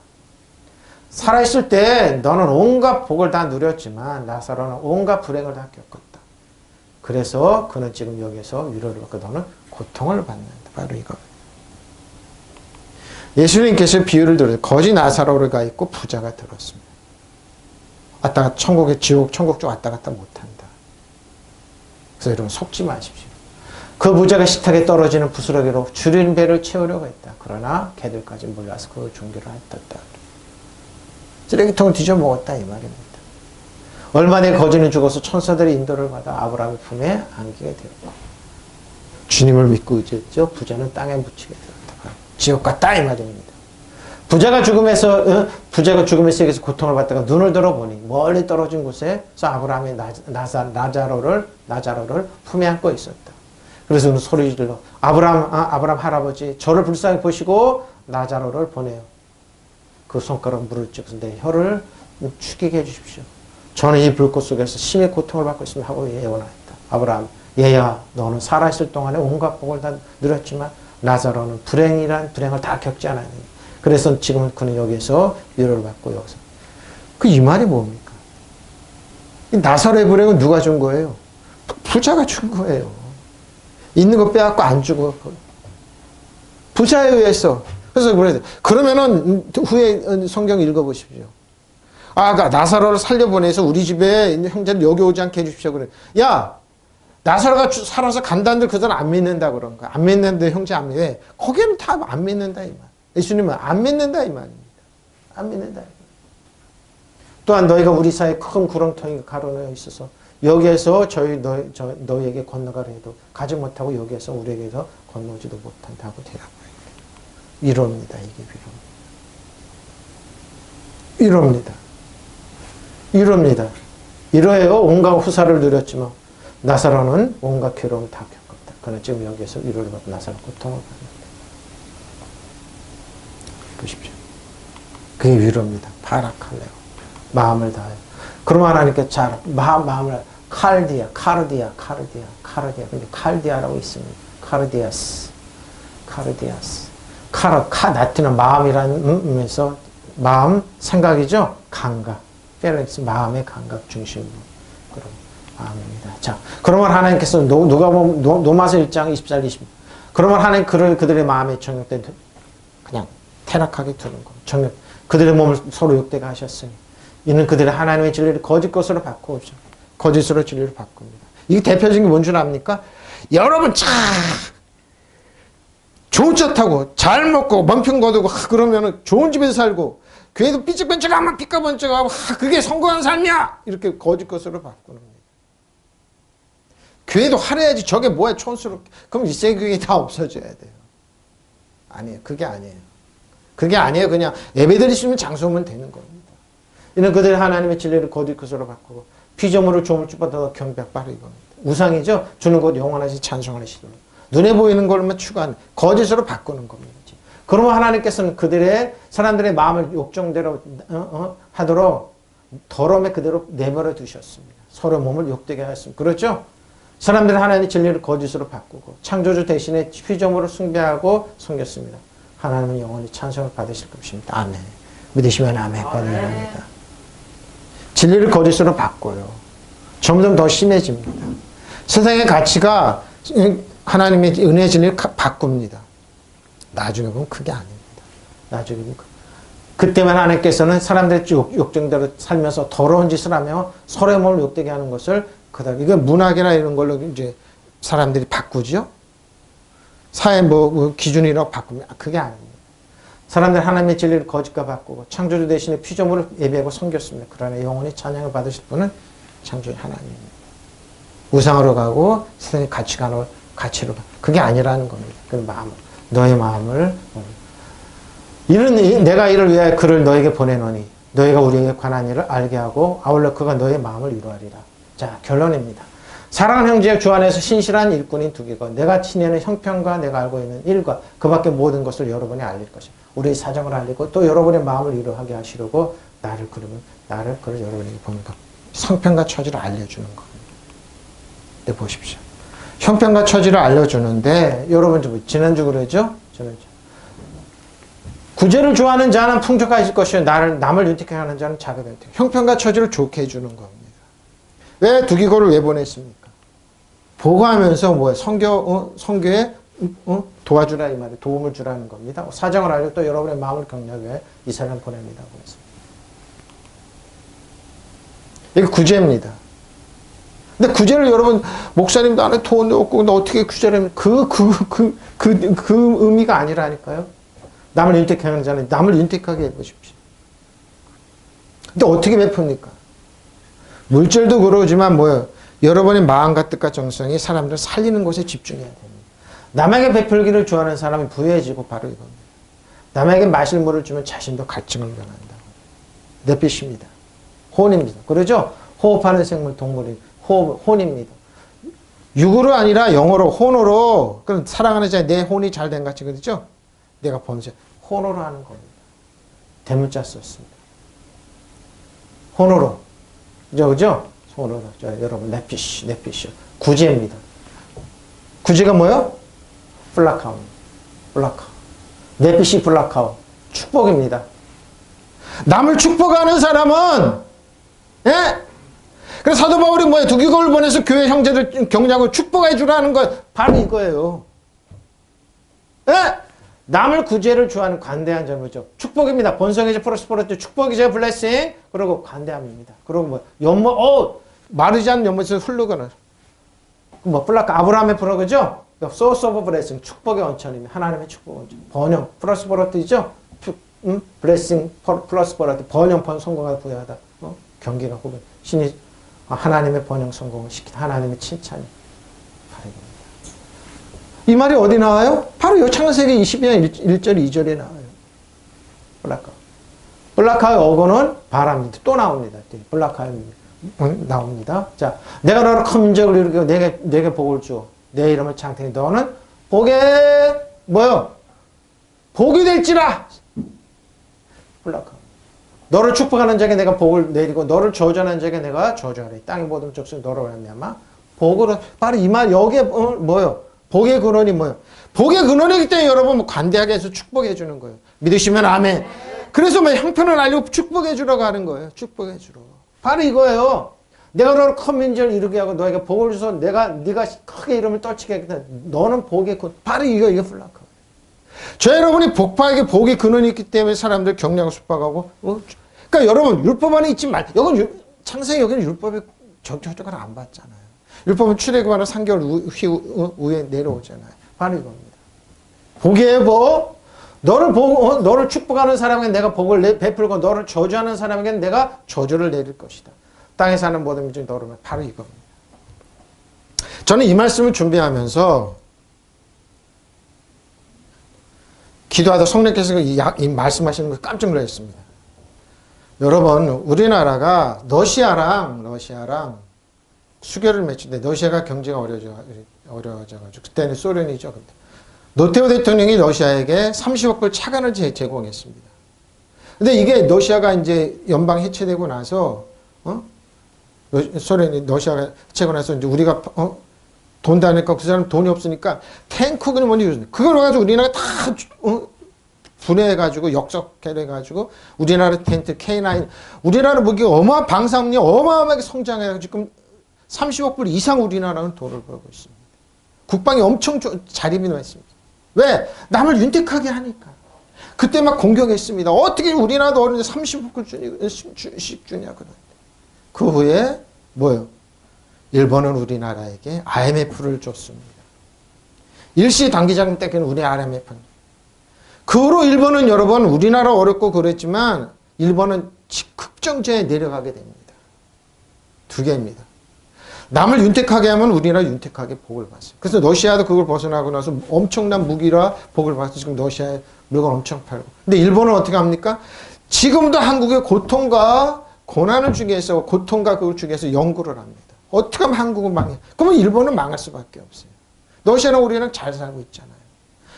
살아있을 때 너는 온갖 복을 다 누렸지만 나사로는 온갖 불행을 다 겪었다. 그래서 그는 지금 여기서 위로를 받고 너는 고통을 받는다. 바로 이거. 예수님께서 비유를 들어서 거지 나사로가 있고 부자가 들었습니다. 왔다가 천국에 지옥 천국 쪽 왔다 갔다 못한다. 그래서 여러분 속지 마십시오. 그 부자가 식탁에 떨어지는 부스러기로 줄인 배를 채우려고 했다. 그러나 개들까지 몰려서 그 종교를 핥았다. 쓰레기통을 뒤져 먹었다 이 말입니다. 얼마 뒤에 거지는 죽어서 천사들의 인도를 받아 아브라함의 품에 안기게 되었고 주님을 믿고 의지했죠. 부자는 땅에 묻히게 되었다. 지옥 같다 이 말입니다. 부자가 죽음의 세계에서 고통을 받다가 눈을 들어보니 멀리 떨어진 곳에서 아브라함의 나자로를 품에 안고 있었다. 그래서 그는 소리 질러 아브라함 할아버지 저를 불쌍히 보시고 나자로를 보내요. 그 손가락 물을 찍어서 내 혀를 축이게 해주십시오. 저는 이 불꽃 속에서 심히 고통을 받고 있습니다 하고 예언하였다. 아브라함 얘야 너는 살아있을 동안에 온갖 복을 다 누렸지만 나자로는 불행이란 불행을 다 겪지 않았느니 그래서 지금 그는 여기에서 위로를 받고 여기서 이 말이 뭡니까? 이 나사로의 불행은 누가 준 거예요? 부자가 준 거예요. 있는 거 빼앗고 안 주고 부자에 의해서. 그래서 그래야 돼. 그러면은 후에 성경 읽어보십시오. 나사로를 살려보내서 우리 집에 있는 형제를 여기 오지 않게 해주십시오. 그래. 야, 나사로가 살아서 간다는데 그 사람 안 믿는다 그런 거야. 안 믿는데 형제 안 믿어. 거기는 다 안 믿는다 이 말. 예수님은 안 믿는다 이 말입니다. 안 믿는다. 또한 너희가 우리 사이에 큰 구렁텅이가 가로놓여 있어서 여기에서 너희에게 건너가려 해도 가지 못하고 여기에서 우리에게서 건너오지도 못한다고 대답합니다. 이럽니다. 이게 이럽니다. 이러해요. 온갖 후사를 누렸지만 나사로는 온갖 괴로움을 다 겪었다. 그러나 지금 여기에서 위로를 받고 나사로 고통을 받는다. 보십시오. 그게 위로입니다. 파라칼레오. 마음을 다해요. 그러면 하나님께 마음을 카르디아. 근데 칼디아라고 있습니다. 카르디아스. 나티는 마음이라는 의미에서 마음, 생각이죠? 감각. 펠렉스, 마음의 감각 중심으로. 그런 마음입니다. 자, 그러면 하나님께서 누가 보면 노마서 1장 24, 20. 그러면 하나님 그들의 마음에 정욕된 그냥 퇴락하게 두는 거. 그들의 몸을 서로 욕되게 하셨으니. 이는 그들의 하나님의 진리를 거짓 것으로 바꾸옵시고 거짓으로 진리를 바꿉니다. 이게 대표적인 게 뭔 줄 압니까? 여러분 좋은 차 타고 잘 먹고 መን평 거두고 그러면은 좋은 집에서 살고 교회도 삐쩍번쩍하면 삐까번쩍하고 그게 성공한 삶이야! 이렇게 거짓 것으로 바꾸는 거예요. 교회도 하려야지 저게 뭐야 촌스럽게. 그럼 일생 교회 다 없어져야 돼요. 아니에요. 그게 아니에요. 그냥 예배드릴 수 있는 장소면 되는 겁니다. 이는 그들이 하나님의 진리를 거짓 것으로 바꾸고 피조물을 조물 주보다 경배하라 이겁니다. 우상이죠. 주는 것 영원하시 찬송하시도록 눈에 보이는 걸만 추구하는 거짓으로 바꾸는 겁니다. 그러면 하나님께서는 사람들의 마음을 욕정대로 하도록 더러움에 그대로 내버려 두셨습니다. 서로 몸을 욕되게 하였습니다. 그렇죠? 사람들은 하나님의 진리를 거짓으로 바꾸고 창조주 대신에 피조물을 숭배하고 섬겼습니다. 하나님은 영원히 찬송을 받으실 것입니다. 아멘. 믿으시면 아멘. 받으십니다. 진리를 거짓으로 바꿔요. 점점 더 심해집니다. 세상의 가치가 하나님의 은혜의 진리를 바꿉니다. 나중에 보면 그게 아닙니다. 나중에 보면 그때만 하나님께서는 사람들의 욕정대로 살면서 더러운 짓을 하며 서로의 몸을 욕되게 하는 것을 그다음 이게 문학이나 이런 걸로 이제 사람들이 바꾸죠. 사회 뭐 기준이라고 바꾸면 그게 아닙니다. 사람들 하나님의 진리를 거짓과 바꾸고 창조주 대신에 피조물을 예배하고 섬겼습니다. 그러나 영원히 찬양을 받으실 분은 창조주 하나님입니다. 우상으로 가고 세상의 가치로 그게 아니라는 겁니다. 그 마음, 너의 마음을 내가 이를 위하여 그를 너에게 보내노니 너희가 우리에게 관한 일을 알게 하고 아울러 그가 너의 마음을 이루하리라. 자, 결론입니다. 사랑하는 형제여, 주 안에서 신실한 일꾼인 두기고 내가 지내는 형편과 내가 알고 있는 일과 그 밖의 모든 것을 여러분이 알릴 것이다. 우리의 사정을 알리고 또 여러분의 마음을 이루하게 하시려고 나를 그를 여러분에게 보니까 형편과 처지를 알려주는 겁니다. 네, 보십시오. 형편과 처지를 알려주는데 여러분 지난주 그러죠? 구제를 좋아하는 자는 풍족하실 것이요 남을 윤택하게 하는 자는 자가 될 테니 형편과 처지를 좋게 해주는 겁니다. 왜 두기고를 왜 보냈습니까? 보고하면서 뭐예요? 선교에 도와주라 이 말이에요. 도움을 주라는 겁니다. 사정을 알고 또 여러분의 마음을 격려하기 위해 이 사람을 보냅니다. 이게 구제입니다. 근데 구제를 여러분 목사님 나는 돈도 없고 나 어떻게 구제를 하면 그 의미가 아니라니까요. 남을 윤택하게 하는 자는 남을 윤택하게 해보십시오. 근데 어떻게 베풉니까? 물질도 그러지만 뭐예요? 여러분의 마음과 뜻과 정성이 사람들을 살리는 것에 집중해야 됩니다. 남에게 베풀기를 좋아하는 사람이 부유해지고 바로 이겁니다. 남에게 마실 물을 주면 자신도 갈증을 면한다. 넷빛입니다. 혼입니다. 그러죠? 호흡하는 생물, 동물이 혼입니다. 육으로 아니라 영어로 혼으로 그럼 사랑하는 자의 내 혼이 잘 된 같이 그렇죠? 내가 범죄 혼으로 하는 겁니다. 대문자 썼습니다. 혼으로 그죠? 혼으로 여러분 네피시 구제입니다. 구제가 뭐요? 플라카오 네피시 플라카오 축복입니다. 남을 축복하는 사람은 그래서 사도 바울이 뭐예요? 두기고를 보내서 교회 형제들 격려하고 축복해 주라는 거 바로 이거예요. 남을 구제를 좋아하는 관대한 자죠. 축복입니다. 본성이죠. 프로스퍼러티 축복이죠. 블레싱. 그리고 관대함입니다. 그리고 뭐 마르지 않는 연못에서 흐르거나 플라카 아브라함의 프로그죠. 소스 오브 블레싱 축복의 원천입니다. 하나님의 축복 원천. 번영 프로스퍼러티죠. 블레싱 플러스퍼러티 번영 성공하다 부여하다. 경기가 혹은 신이 하나님의 번영 성공을 시키다. 하나님의 칭찬이. 이 말이 어디 나와요? 바로 요 창세기 22장 1절 2절에 나와요. 블라카의 어고는 바람입니다. 또 나옵니다. 블라카의 나옵니다. 자, 내가 너를 큰 민족을 이루고 내게 복을 줘. 내 이름을 창탱이 너는 복에 복이 될지라. 블라카. 너를 축복하는 자에게 내가 복을 내리고 너를 저주하는 자에게 내가 저주하리. 땅의 모든 족속이 너로 말미암아 복으로 바로 이 말 여기에 복의 근원이 뭐예요? 복의 근원이기 때문에 여러분 관대하게 해서 축복해 주는 거예요. 믿으시면 아멘. 그래서 형편을 알리고 축복해 주라고 하는 거예요. 축복해 주러. 바로 이거예요. 내가 너를 큰 민족을 이루게 하고 너에게 복을 줘서 네가 크게 이름을 떨치게 하겠다. 너는 복의 근원. 바로 이게 플라카. 저 여러분이 복파에게 복의 근원이 있기 때문에 사람들 격려하고 숙박하고. 그러니까 여러분 율법 안에 있지 말. 여긴 창세기 여기는 율법의 적극적으로 안 받잖아요. 율법은 출애굽하는 3개월 후에 내려오잖아요. 바로 이겁니다. 복의 복, 너를 축복하는 사람에게 내가 복을 베풀고 너를 저주하는 사람에게 내가 저주를 내릴 것이다. 땅에 사는 모든 민족이 너를 바로 이겁니다. 저는 이 말씀을 준비하면서 기도하다 성령께서 이 말씀하시는 걸 깜짝 놀랐습니다. 여러분 우리나라가 러시아랑 수교를 맺는데 러시아가 경제가 어려워져가지고 그때는 소련이죠. 근데 노태우 대통령이 러시아에게 30억 불 차관을 제공했습니다. 근데 이게 러시아가 이제 연방 해체되고 나서 러시아가 해체되고 나서 이제 우리가 돈 다니까 그 사람 돈이 없으니까 탱크는 뭔지 그걸 가지고 우리나라 다 분해해가지고 역석해가지고 우리나라 텐트 K9 우리나라 무기가 방산업이 어마어마하게 성장해서 지금 30억 불 이상 우리나라는 돈을 벌고 있습니다. 국방이 엄청 자립이 했습니다. 왜? 남을 윤택하게 하니까. 그때 막 공격했습니다. 어떻게 우리나라도 어린데 30억 불씩 주냐 그런. 그 후에 뭐요? 일본은 우리나라에게 IMF를 줬습니다. 일시 단기자금 때는 우리 IMF. 그 후로 일본은 여러분 우리나라 어렵고 그랬지만 일본은 급정제에 내려가게 됩니다. 두 개입니다. 남을 윤택하게 하면 우리나라 윤택하게 복을 받습니다. 그래서 러시아도 그걸 벗어나고 나서 엄청난 무기라 복을 받아서 지금 러시아에 물건 엄청 팔고. 근데 일본은 어떻게 합니까? 지금도 한국에 고통과 고난을 주기 위해서 고통과 그걸 주기 위해서 연구를 합니다. 어떻게 하면 한국은 망해? 그러면 일본은 망할 수밖에 없어요. 러시아는 우리랑 잘 살고 있잖아요.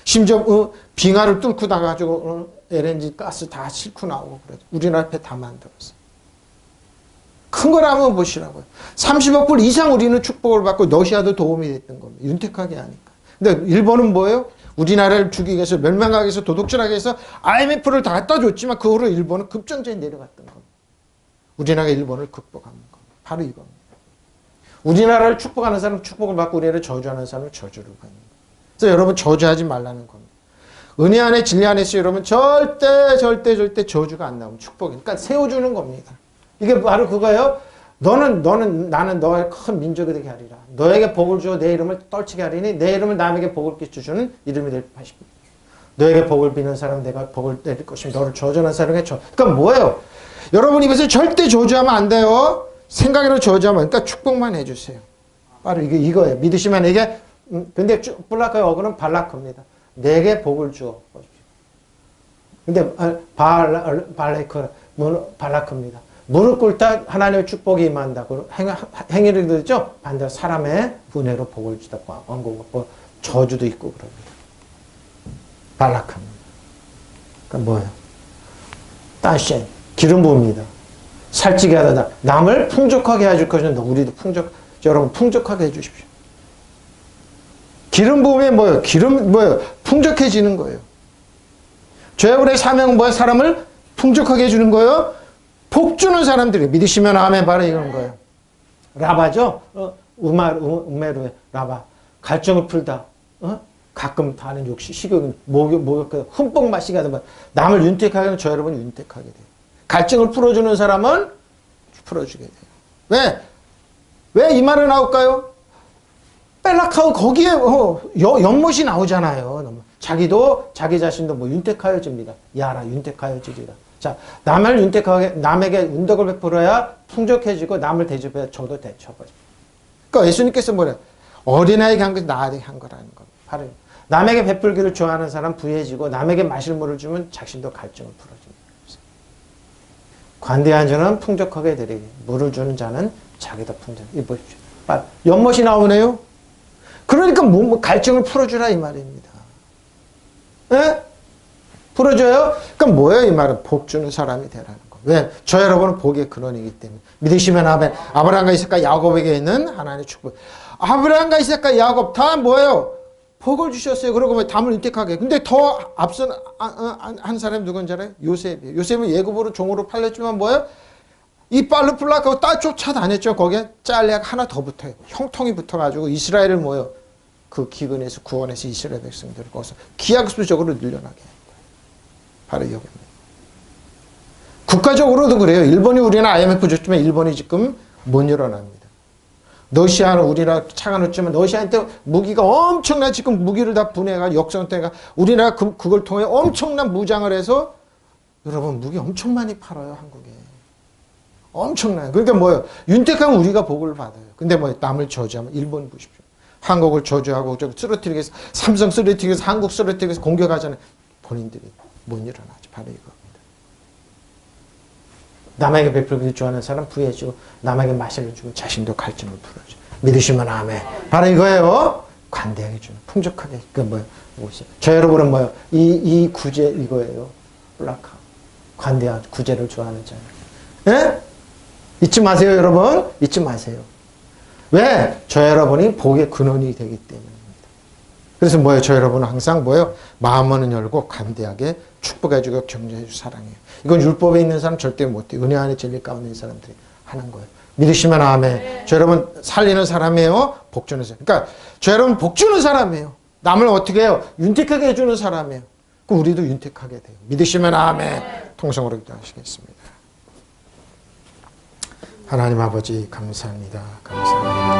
심지어 빙하를 뚫고 나가지고 LNG 가스 다 싣고 나오고 그러죠. 우리나라 앞에 다 만들었어요. 큰 걸 한번 보시라고요. 30억 불 이상 우리는 축복을 받고 러시아도 도움이 됐던 겁니다. 윤택하게 하니까. 근데 일본은 뭐예요? 우리나라를 죽이기 위해서 멸망하기 위해서 도둑질하기 위해서 IMF를 다 갖다 줬지만 그 후로 일본은 급정제에 내려갔던 겁니다. 우리나라가 일본을 극복하는 겁니다. 바로 이겁니다. 우리나라를 축복하는 사람은 축복을 받고 우리나라를 저주하는 사람은 저주를 받는 겁니다. 그래서 여러분 저주하지 말라는 겁니다. 은혜 안에 진리 안에서 여러분 절대 저주가 안 나오면 축복이. 그러니까 세워주는 겁니다. 이게 바로 그거예요. 나는 너의 큰 민족이 되게 하리라. 너에게 복을 주어 내 이름을 떨치게 하리니 내 이름을 남에게 복을 끼쳐주는 이름이 될 것이다. 너에게 복을 비는 사람 내가 복을 내릴 것이며 너를 저주하는 사람에게 그러니까 뭐예요? 여러분 입에서 절대 저주하면 안 돼요. 생각으로 저주하면 그러니까 축복만 해주세요. 바로 이거예요. 믿으시면 이게 근데 블라크의 어그는 발라크입니다. 내게 복을 주어. 근데 발라크 발라크입니다. 무릎 꿇다 하나님의 축복이 임한다고 행위를 듣죠. 반대로 사람의 분해로 복을 주다 왕고 저주도 있고 그럽니다. 발라크입니다. 그러니까 뭐예요? 따셴 기름 부음입니다. 살찌게 하다 남을 풍족하게 해줄 것인데 우리도 여러분 풍족하게 해주십시오. 기름 부음이 뭐예요? 풍족해지는 거예요. 죄악의 사명은 뭐예요? 사람을 풍족하게 해주는 거예요. 복 주는 사람들이 믿으시면 아멘 바로 이런 거예요. 라바죠? 우메르의 라바. 갈증을 풀다. 가끔 다는 욕심, 식욕, 목욕, 흠뻑 마시게 하다 남을 윤택하게 하면 저 여러분 윤택하게 돼요. 갈증을 풀어주는 사람은 풀어주게 돼요. 왜? 왜 이 말이 나올까요? 벨락하고 거기에 연못이 나오잖아요. 자기도 자기 자신도 윤택하여집니다. 야라 윤택하여지리라. 자, 남을 윤택하게 남에게 은덕을 베풀어야 풍족해지고 남을 대접해야 저도 대접하죠. 그러니까 예수님께서 뭐래요? 어린아이에게 한 것이 나에게 한 거라는 겁니다. 바로 남에게 베풀기를 좋아하는 사람 부해지고 남에게 마실 물을 주면 자신도 갈증을 풀어줍니다. 관대한 자는 풍족하게 드리기 물을 주는 자는 자기도 풍족. 이 보십시오. 연못이 나오네요. 그러니까 갈증을 풀어주라 이 말입니다. 예? 풀어줘요? 그러니까 뭐예요? 이 말은 복 주는 사람이 되라는 거. 왜? 저 여러분은 복의 근원이기 때문에. 믿으시면 아멘. 아브라함과 이삭과 야곱에게 있는 하나님의 축복. 아브라함과 이삭과 야곱 다 뭐예요? 복을 주셨어요. 그러고 뭐 담을 윤택하게. 근데 더 앞선 한 사람이 누군지 알아요? 요셉이에요. 요셉은 예굽으로 종으로 팔렸지만 뭐예요? 이 빨로 풀락하고 따 쫓아다녔죠. 거기에 짤레가 하나 더 붙어요. 형통이 붙어가지고 이스라엘을 뭐예요? 그 기근에서 구원해서 이스라엘 백성들을 거기서 기하급수적으로 늘려나게 한 거예요. 바로 여기입니다. 국가적으로도 그래요. 일본이 우리는 IMF 줬지만 일본이 지금 못 일어납니다. 러시아는 우리나라 차가 놓지만 러시아한테 무기가 엄청나 지금 무기를 다 분해가 역성태가 우리나라 그걸 통해 엄청난 무장을 해서 여러분 무기 엄청 많이 팔아요. 한국에. 엄청나요. 그러니까 뭐예요? 윤택하면 우리가 복을 받아요. 근데 뭐 남을 저주하면 일본 보십시오. 한국을 저주하고 쓰러뜨리기 위해서 삼성 쓰러뜨리기 위해서 한국 쓰러뜨리기 위해서 공격하잖아요. 본인들이 못 일어나죠. 바로 이겁니다. 남에게 베풀기를 좋아하는 사람 부해주고 남에게 마시를 주고 자신도 갈증을 풀어줘. 믿으시면 아멘. 바로 이거예요. 관대하게 주는 풍족하게. 그 뭐예요? 저 여러분은 뭐예요? 이 구제 이거예요. 블라카. 관대한 구제를 좋아하는 자. 예? 잊지 마세요, 여러분. 잊지 마세요. 왜? 저 여러분이 복의 근원이 되기 때문입니다. 그래서 뭐예요? 저 여러분은 항상 뭐예요? 마음은 열고 간대하게 축복해주고 격려해주고 사랑해요. 이건 율법에 있는 사람 절대 못해요. 은혜 안에 진리 가운데 있는 사람들이 하는 거예요. 믿으시면 아멘. 저 여러분 살리는 사람이에요? 복 주는 사람. 그러니까 저 여러분 복 주는 사람이에요. 남을 어떻게 해요? 윤택하게 해주는 사람이에요. 그럼 우리도 윤택하게 돼요. 믿으시면 아멘. 통성으로 기도하시겠습니다. 하나님 아버지 감사합니다. 감사합니다.